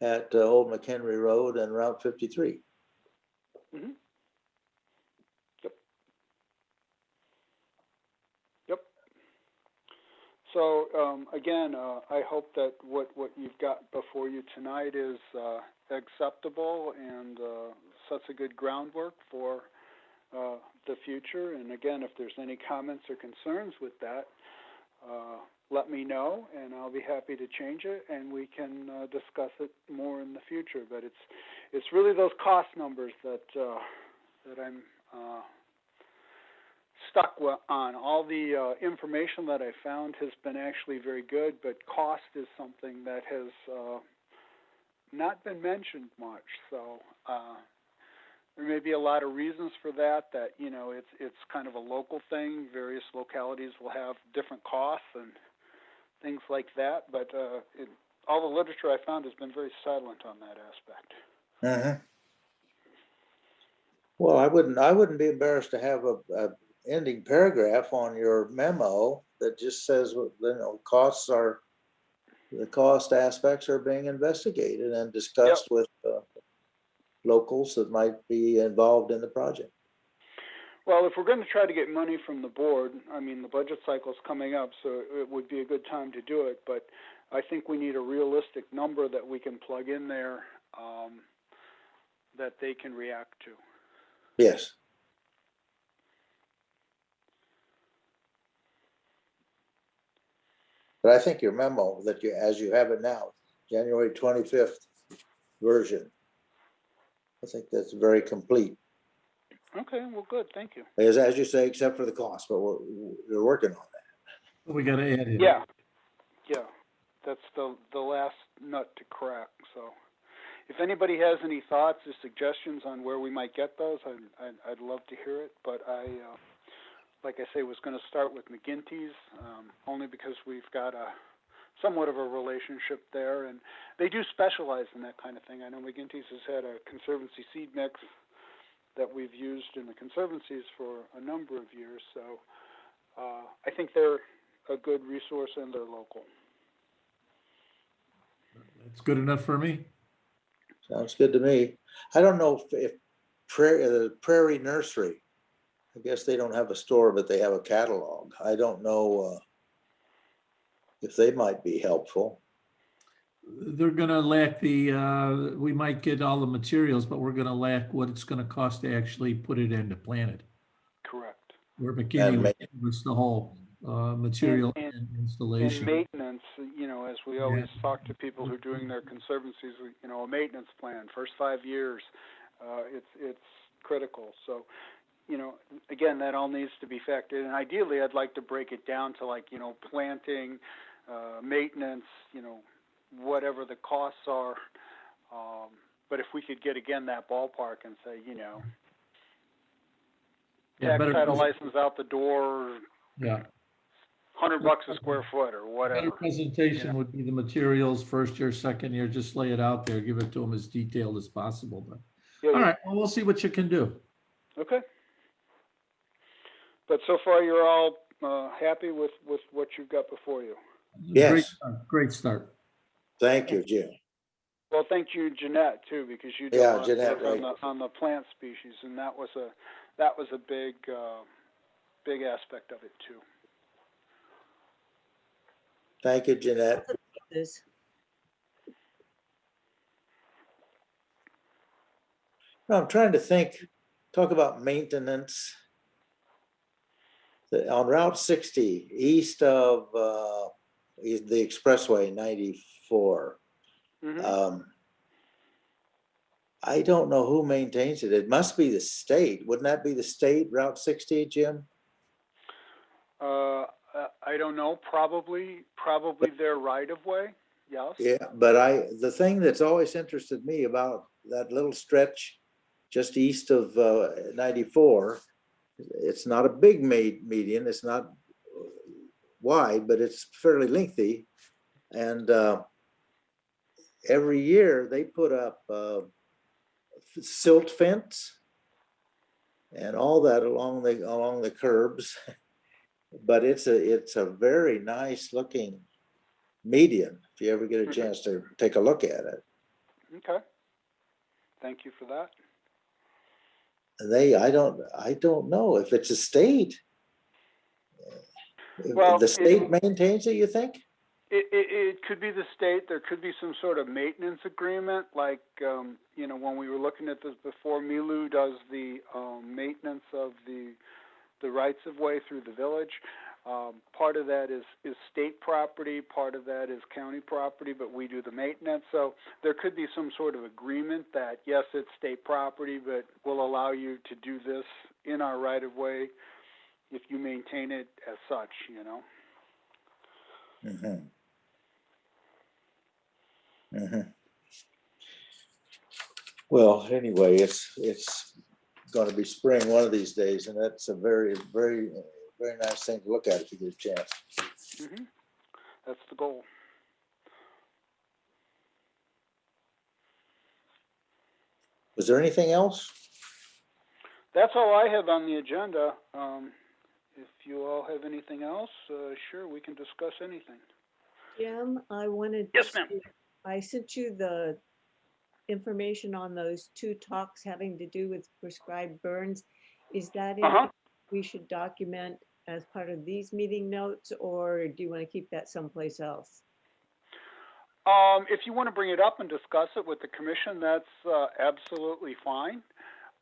A: at Old McHenry Road and Route 53.
B: Mm-hmm. Yep. So again, I hope that what you've got before you tonight is acceptable and sets a good groundwork for the future. And again, if there's any comments or concerns with that, let me know, and I'll be happy to change it, and we can discuss it more in the future. But it's really those cost numbers that I'm stuck on. All the information that I found has been actually very good, but cost is something that has not been mentioned much. So there may be a lot of reasons for that. That, you know, it's kind of a local thing. Various localities will have different costs and things like that. But all the literature I found has been very silent on that aspect.
A: Uh-huh. Well, I wouldn't be embarrassed to have a ending paragraph on your memo that just says, you know, the cost aspects are being investigated and discussed with locals that might be involved in the project.
B: Well, if we're going to try to get money from the board, I mean, the budget cycle's coming up, so it would be a good time to do it. But I think we need a realistic number that we can plug in there that they can react to.
A: Yes. But I think your memo that as you have it now, January 25th version, I think that's very complete.
B: Okay, well, good, thank you.
A: As you say, except for the cost, but we're working on that.
C: We got to add it.
B: Yeah, that's the last nut to crack. So if anybody has any thoughts or suggestions on where we might get those, I'd love to hear it. But I, like I say, was going to start with McGinty's, only because we've got somewhat of a relationship there, and they do specialize in that kind of thing. I know McGinty's has had a Conservancy seed mix that we've used in the Conservancies for a number of years, so I think they're a good resource and they're local.
C: It's good enough for me.
A: Sounds good to me. I don't know if Prairie Nursery I guess they don't have a store, but they have a catalog. I don't know if they might be helpful.
C: They're gonna lack we might get all the materials, but we're gonna lack what it's gonna cost to actually put it in to plant it.
B: Correct.
C: Where McKinney
A: And
C: will give us the whole material
B: And-
C: and
B: And
C: installation.
B: maintenance, you know, as we always
C: Yeah.
B: talk to people who are doing their conservancies, you know, a maintenance plan, first 5 years, it's critical. So, you know, again, that all needs to be factored. And ideally, I'd like to break it down to, like, you know, planting, maintenance, you know, whatever the costs are. But if we could get, again, that ballpark and say, you know,
C: Yeah,
B: tax
C: better
B: title
C: pres-
B: license out the door,
C: Yeah,
B: $100 a square foot or
C: better
B: whatever.
C: presentation would be the materials, first year, second year, just lay it out there, give it to them as detailed as possible, but.
B: Yeah,
C: All
B: yeah.
C: right, well, we'll see what you can do.
B: Okay. But so far, you're all happy with what you've got before you.
A: Yes.
C: Great start.
A: Thank you, Jim.
B: Well, thank you, Jeanette, too, because you did
A: Yeah,
B: a lot
A: Jeanette,
B: of work
A: right.
B: on the plant species, and that was a big big aspect of it too.
A: Thank you, Jeanette.
D: This-
A: No, I'm trying to think, talk about maintenance. On Route 60, east of the Expressway 94.
B: Mm-hmm.
A: I don't know who maintains it. It must be the state. Wouldn't that be the state, Route 60, Jim?
B: I don't know. Probably their right of way. Yes.
A: Yeah, but the thing that's always interested me about that little stretch just east of 94, it's not a big median, it's not wide, but it's fairly lengthy. And every year they put up silt fence and all that along the curbs. But it's a very nice looking median if you ever get a chance to take a look at it.
B: Okay. Thank you for that.
A: I don't know if it's a state.
B: Well,
A: The state maintains it, you think?
B: It could be the state. There could be some sort of maintenance agreement, like you know, when we were looking at this before. Milu does the maintenance of the rights of way through the village. Part of that is state property. Part of that is county property, but we do the maintenance. So there could be some sort of agreement that yes, it's state property, but we'll allow you to do this in our right of way if you maintain it as such. You know.
A: Mm-hmm. Mm-hmm. Well, anyway, it's going to be spring one of these days, and that's a very, very, very nice thing to look at if you get a chance.
B: Mm-hmm. That's the goal.
A: Was there anything else?
B: That's all I have on the agenda. If you all have anything else, sure, we can discuss anything.
D: Jim, I wanted.
B: Yes, ma'am.
D: I sent you the information on those 2 talks having to do with prescribed burns. Is that anything we should document as part of these meeting notes, or do you want to keep that someplace else?
B: If you want to bring it up and discuss it with the commission, that's absolutely fine.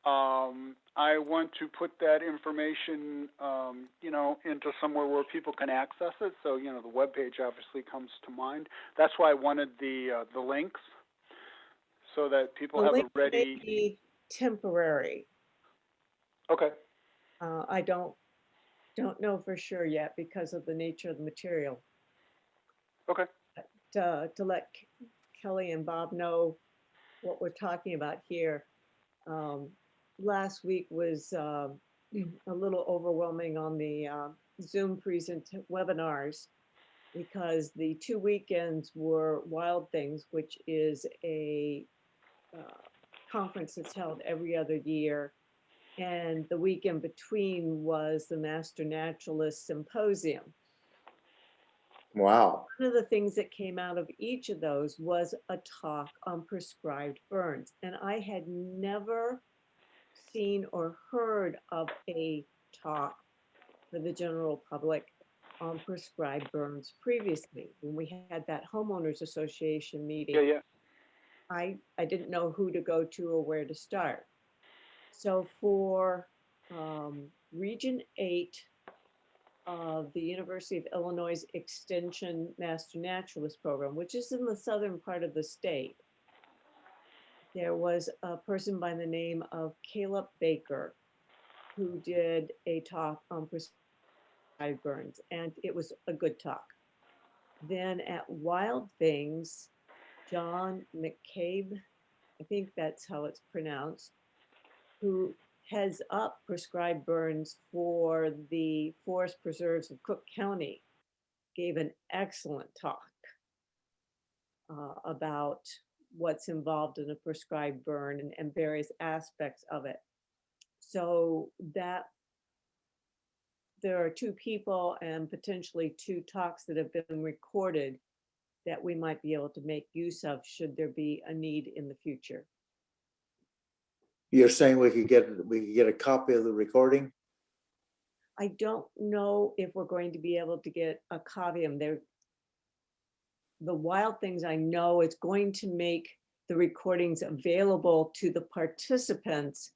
B: I want to put that information, you know, into somewhere where people can access it. So, you know, the webpage obviously comes to mind. That's why I wanted the links, so that people have
D: link
B: it ready.
D: may be temporary.
B: Okay.
D: I don't know for sure yet because of the nature of the material.
B: Okay.
D: To let Kelly and Bob know what we're talking about here. Last week was a little overwhelming on the Zoom webinars because the 2 weekends were Wild Things, which is a conference that's held every other year. And the week in between was the Master Naturalist Symposium.
A: Wow.
D: One of the things that came out of each of those was a talk on prescribed burns. And I had never seen or heard of a talk for the general public on prescribed burns previously. When we had that homeowners association meeting,
B: Yeah.
D: I didn't know who to go to or where to start. So for Region 8 of the University of Illinois Extension Master Naturalist Program, which is in the southern part of the state, there was a person by the name of Caleb Baker who did a talk on prescribed burns, and it was a good talk. Then at Wild Things, John McCabe, I think that's how it's pronounced, who heads up prescribed burns for the forest preserves of Cook County, gave an excellent talk about what's involved in a prescribed burn and various aspects of it. So that there are two people and potentially two talks that have been recorded that we might be able to make use of should there be a need in the future.
A: You're saying we could get a copy of the recording?
D: I don't know if we're going to be able to get a copy of them. They're, the Wild Things, I know it's going to make the recordings available to the participants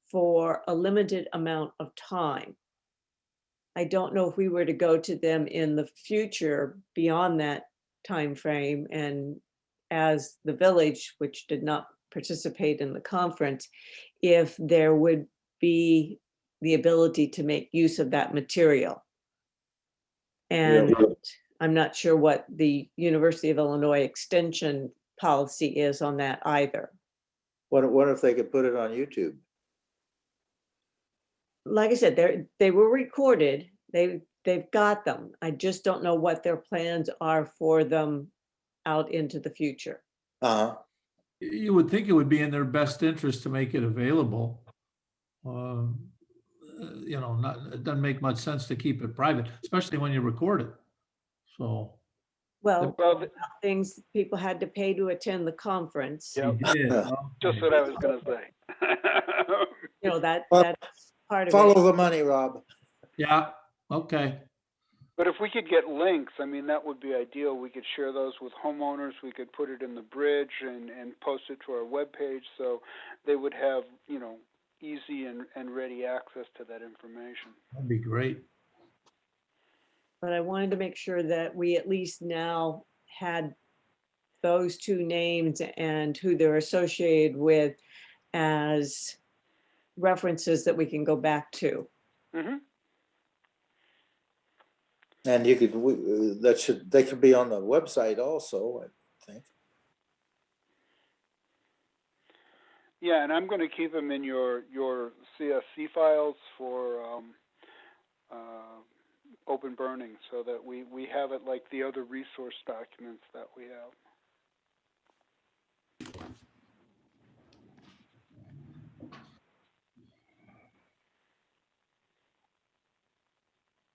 D: for a limited amount of time. I don't know if we were to go to them in the future beyond that time frame, and as the village, which did not participate in the conference, if there would be the ability to make use of that material. And
A: Yeah.
D: I'm not sure what the University of Illinois Extension policy is on that either.
A: What if they could put it on YouTube?
D: Like I said, they were recorded. They've got them. I just don't know what their plans are for them out into the future.
A: Uh-huh.
C: You would think it would be in their best interest to make it available. You know, it doesn't make much sense to keep it private, especially when you record it. So.
D: Well,
B: Well,
D: things people had to pay to attend the conference.
B: Yep.
C: Yeah,
B: just what I was gonna say.
D: You know,
A: Well,
D: that's part of
A: Follow
D: it.
A: the money, Rob.
C: yeah, okay.
B: But if we could get links, I mean, that would be ideal. We could share those with homeowners. We could put it in the bridge and post it to our webpage so they would have, you know, easy and ready access to that information.
C: That'd be great.
D: But I wanted to make sure that we at least now had those two names and who they're associated with as references that we can go back to.
B: Mm-hmm.
A: And you could, they could be on the website also, I think.
B: Yeah, and I'm going to keep them in your CSC files for open burning so that we have it like the other resource documents that we have.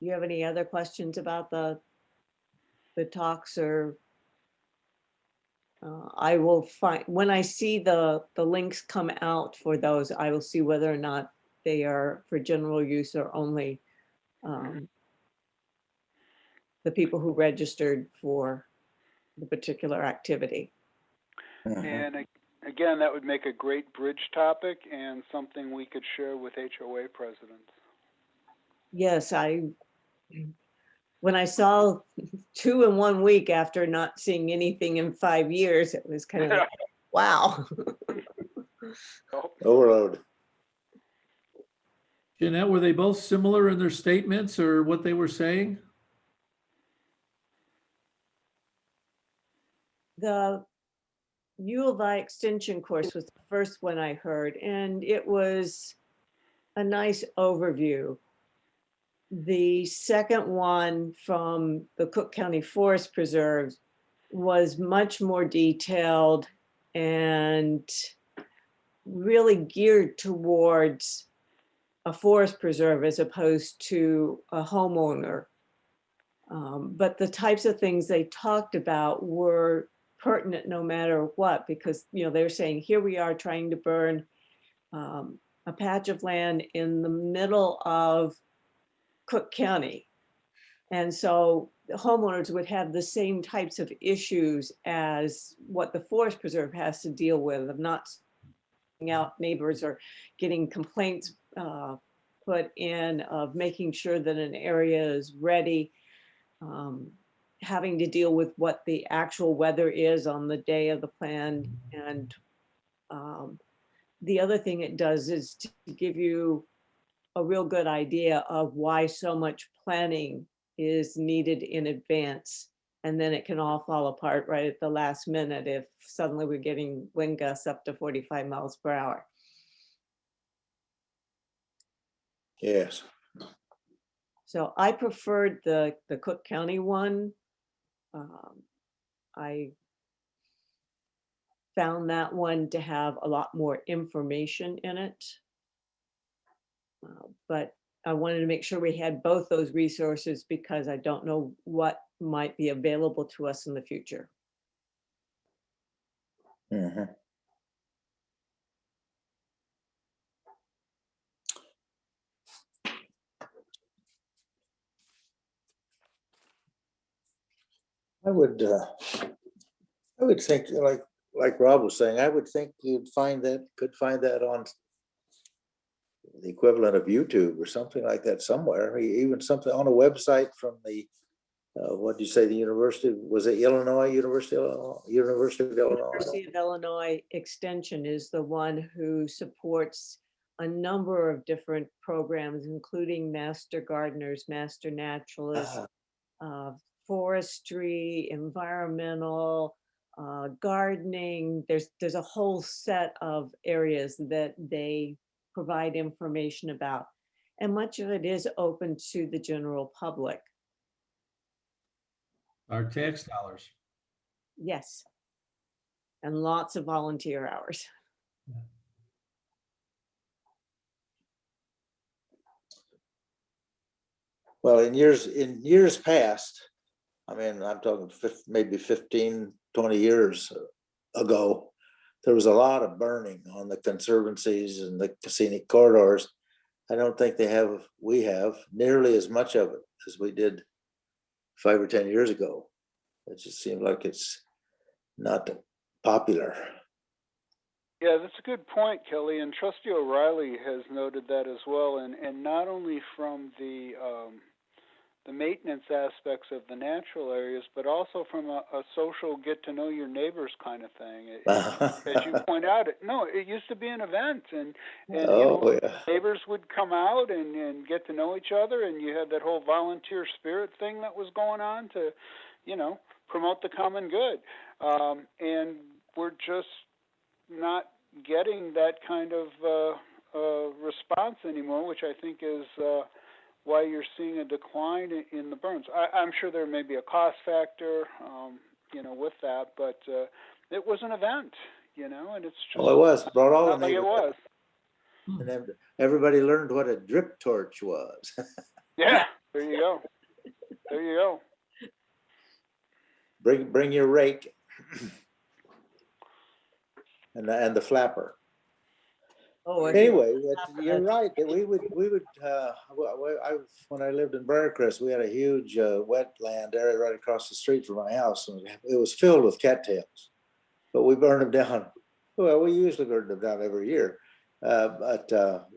D: Do you have any other questions about the talks, or I will find, when I see the links come out for those, I will see whether or not they are for general use or only the people who registered for the particular activity.
A: Mhm.
B: And again, that would make a great bridge topic and something we could share with HOA presidents.
D: Yes, when I saw 2 in 1 week after not seeing anything in 5 years, it was kind of like, wow.
A: Overload.
C: Jeanette, were they both similar in their statements or what they were saying?
D: The U of I extension course was the first one I heard, and it was a nice overview. The second one from the Cook County Forest Preserves was much more detailed and really geared towards a forest preserve as opposed to a homeowner. But the types of things they talked about were pertinent no matter what, because, you know, they're saying, here we are trying to burn a patch of land in the middle of Cook County. And so the homeowners would have the same types of issues as what the forest preserve has to deal with, of not sending out neighbors or getting complaints put in, of making sure that an area is ready, having to deal with what the actual weather is on the day of the plan. And the other thing it does is to give you a real good idea of why so much planning is needed in advance. And then it can all fall apart right at the last minute if suddenly we're getting wind gusts up to 45 miles per hour.
A: Yes.
D: So I preferred the Cook County one. I found that one to have a lot more information in it. But I wanted to make sure we had both those resources because I don't know what might be available to us in the future.
A: Mhm. I would think, like Rob was saying, I would think could find that on the equivalent of YouTube or something like that somewhere, even something on a website from the, what do you say, the University, was it Illinois, University of Illinois?
D: University of Illinois Extension is the one who supports a number of different programs, including master gardeners, master naturalists, forestry, environmental, gardening. There's a whole set of areas that they provide information about. And much of it is open to the general public.
C: Our tax dollars.
D: Yes. And lots of volunteer hours.
A: Well, in years past, I mean, I'm talking maybe 15, 20 years ago, there was a lot of burning on the conservancies and the scenic corridors. I don't think we have nearly as much of it as we did 5 or 10 years ago. It just seems like it's not popular.
B: Yeah, that's a good point, Kelly. And Trustee O'Reilly has noted that as well. And not only from the maintenance aspects of the natural areas, but also from a social get to know your neighbors kind of thing. As you point out, it used to be an event, and neighbors would come out and get to know each other, and you had that whole volunteer spirit thing that was going on to, promote the common good. And we're just not getting that kind of response anymore, which I think is why you're seeing a decline in the burns. I'm sure there may be a cost factor, with that, but it was an event, and it's just.
A: Oh, it was brought all the
B: neighbors. It was.
A: And then everybody learned what a drip torch was.
B: Yeah, there you go. There you go.
A: Bring your rake and the flapper.
D: Oh,
A: anyway, you're right. We would. When I lived in Briarcrest, we had a huge wetland area right across the street from my house, and it was filled with cattails. But we burned them down. Well, we usually burn them down every year, but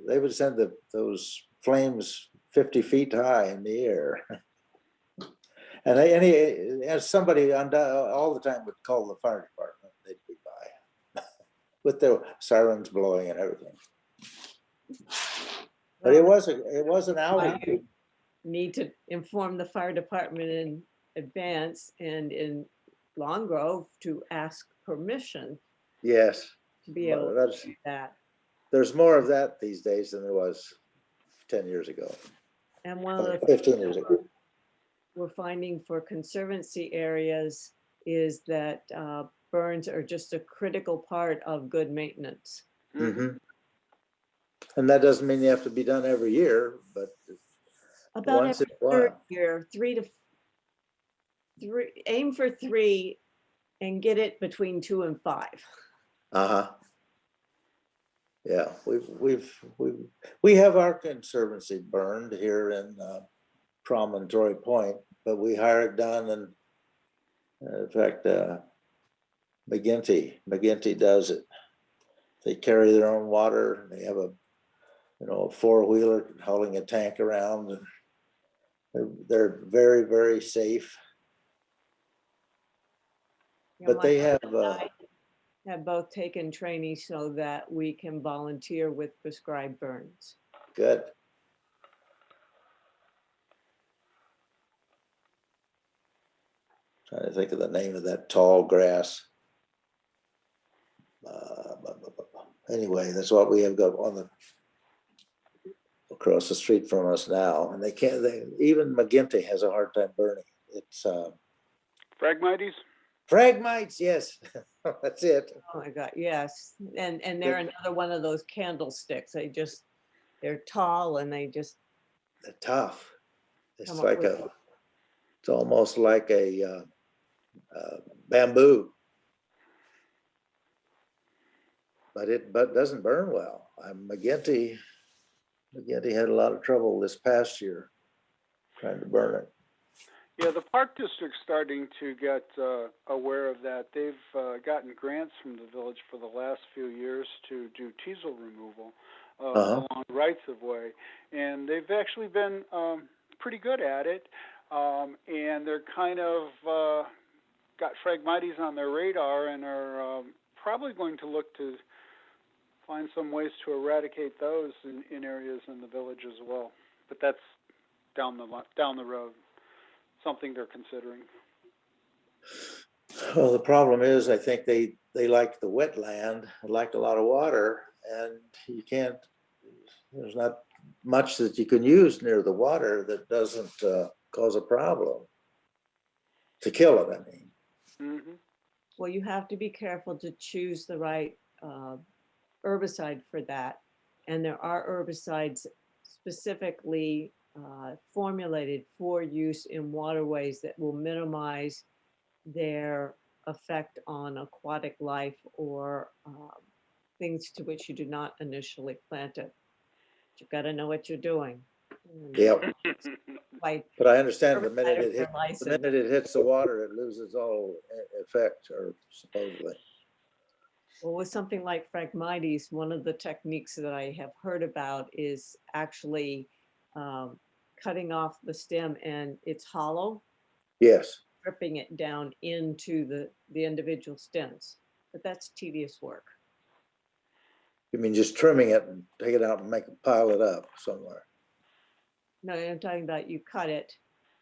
A: they would send those flames 50 feet high in the air. And as somebody all the time would call the fire department, they'd be by with their sirens blowing and everything. But it was an outage.
D: You need to inform the fire department in advance and in Long Grove to ask permission.
A: Yes.
D: To be able to do that.
A: There's more of that these days than there was 10 years ago.
D: And one of the
A: 15 years ago.
D: We're finding for conservancy areas is that burns are just a critical part of good maintenance.
A: Mm-hmm. And that doesn't mean they have to be done every year, but
D: about
A: once
D: every third year, aim for 3 and get it between 2 and 5.
A: Yeah, we have our Conservancy burned here in Promontory Point, but we hire it done, and in fact, McGinty does it. They carry their own water. They have a four-wheeler hauling a tank around, and they're very, very safe.
D: Yeah,
A: But
D: my
A: they have
D: husband and I have both taken training so that we can volunteer with prescribed burns.
A: good. Trying to think of the name of that tall grass. Anyway, that's what we have got on the across the street from us now, and they can't. Even McGinty has a hard time burning. It's
B: Phragmites?
A: Phragmites. Yes, that's it.
D: Oh my God, yes. And they're another one of those candlesticks. They're tall and they just
A: They're tough. It's
D: come up
A: like
D: with,
A: it's almost like a bamboo, but it doesn't burn well. McGinty had a lot of trouble this past year trying to burn it.
B: Yeah, the Park District's starting to get aware of that. They've gotten grants from the village for the last few years to do teasel removal along rights of way, and they've actually been pretty good at it. And they're kind of got Phragmites on their radar and are probably going to look to find some ways to eradicate those in areas in the village as well. But that's down the road. Something they're considering.
A: Well, the problem is, I think they like the wetland, like a lot of water, and you can't. There's not much that you can use near the water that doesn't cause a problem to kill it. I mean,
B: Mm-hmm.
D: well, you have to be careful to choose the right herbicide for that. And there are herbicides specifically formulated for use in waterways that will minimize their effect on aquatic life or things to which you do not initially plant it. But you've got to know what you're doing.
A: yeah.
D: Like
A: But I understand the
D: herbicide
A: minute
D: of your license.
A: it hits the water, it loses all effect, or supposedly.
D: Well, with something like Phragmites, one of the techniques that I have heard about is actually cutting off the stem and it's hollow,
A: Yes.
D: ripping it down into the individual stems. But that's tedious work.
A: You mean just trimming it and take it out and pile it up somewhere?
D: No, I'm talking about you cut it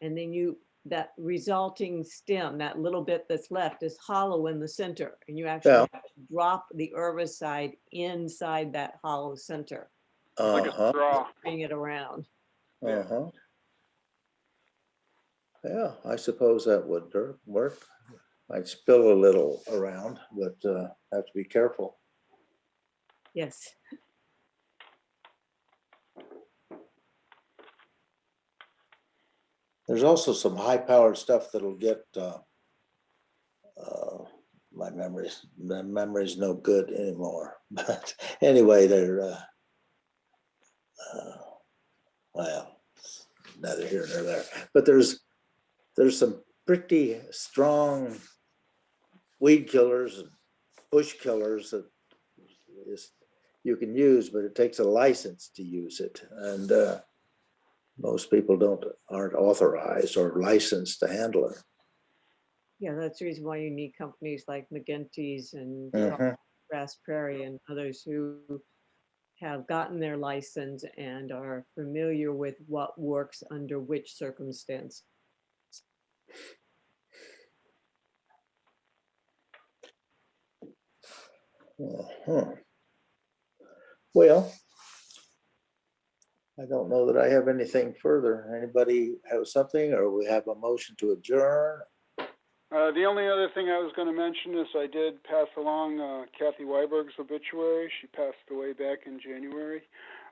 D: and then that resulting stem, that little bit that's left is hollow in the center and you actually have to drop the herbicide inside that hollow center.
B: Like a straw.
D: Bring it around.
A: Yeah, I suppose that would work. Might spill a little around, but have to be careful.
D: Yes.
A: There's also some high-powered stuff that'll get my memory's no good anymore. But anyway, they're well, neither here nor there. But there's some pretty strong weed killers and bush killers that you can use, but it takes a license to use it, and most people aren't authorized or licensed to handle it.
D: Yeah, that's the reason why you need companies like McGinty's and Grass Prairie and others who have gotten their license and are familiar with what works under which circumstance.
A: Well, I don't know that I have anything further. Anybody have something, or we have a motion to adjourn?
B: The only other thing I was going to mention is I did pass along Kathy Weiberg's obituary. She passed away back in January.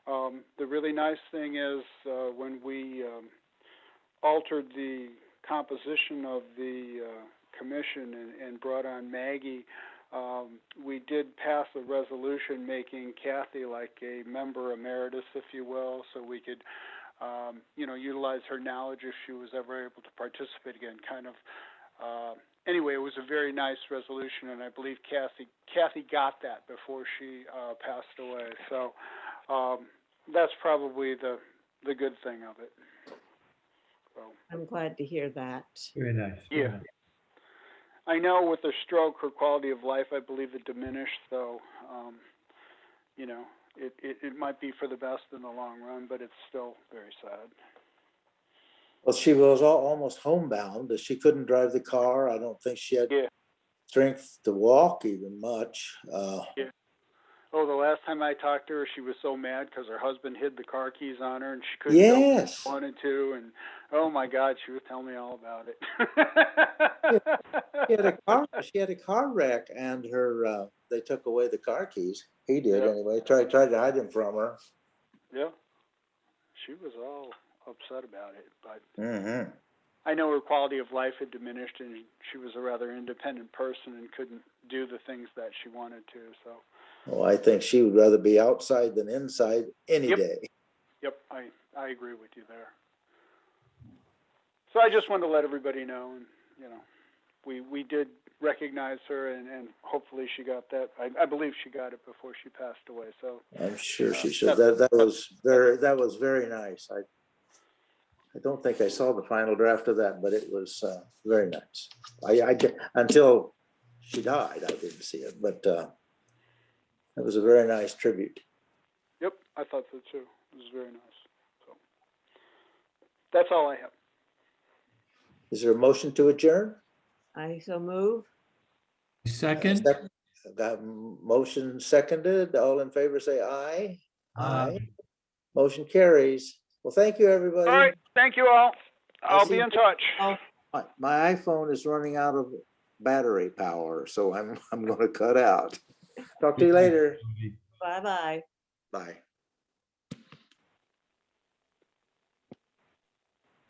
B: The really nice thing is when we altered the composition of the commission and brought on Maggie, We did pass a resolution making Kathy like a member emeritus, if you will, so we could, utilize her knowledge if she was ever able to participate again. Anyway, it was a very nice resolution, and I believe Kathy got that before she passed away. So that's probably the good thing of it. So,
D: I'm glad to hear that.
C: Very nice. very
B: Yeah.
C: nice.
B: I know with the stroke, her quality of life, I believe, it diminished. So, it might be for the best in the long run, but it's still very sad.
A: Well, she was almost homebound, but she couldn't drive the car. I don't think she had
B: Yeah.
A: strength to walk even much.
B: Yeah. Oh, the last time I talked to her, she was so mad because her husband hid the car keys on her, and she couldn't go when
A: Yes.
B: she wanted to. And oh my God, she was telling me all about it.
A: She had a car wreck, and they took away the car keys. He did
B: Yeah.
A: anyway. Tried to hide them from her.
B: Yeah, she was all upset about it, but
A: Mm-hmm.
B: I know her quality of life had diminished, and she was a rather independent person and couldn't do the things that she wanted to. So.
A: Well, I think she would rather be outside than inside any
B: Yep.
A: day.
B: Yep, I agree with you there. So I just wanted to let everybody know, and we did recognize her, and hopefully she got that. I believe she got it before she passed away. So
A: I'm sure she should. That was very nice. I don't think I saw the final draft of that, but it was very nice. Until she died, I didn't see it, but it was a very nice tribute.
B: Yep, I thought so too. It was very nice. So that's all I have.
A: Is there a motion to adjourn?
D: I so move.
C: Second?
A: Got motion seconded. All in favor say aye. Aye. Motion carries. Well, thank you, everybody.
B: All right, thank you all. I'll be
A: see-
B: in touch.
D: Oh,
A: My iPhone is running out of battery power, so I'm going to cut out. Talk to you later.
D: bye-bye.
A: Bye.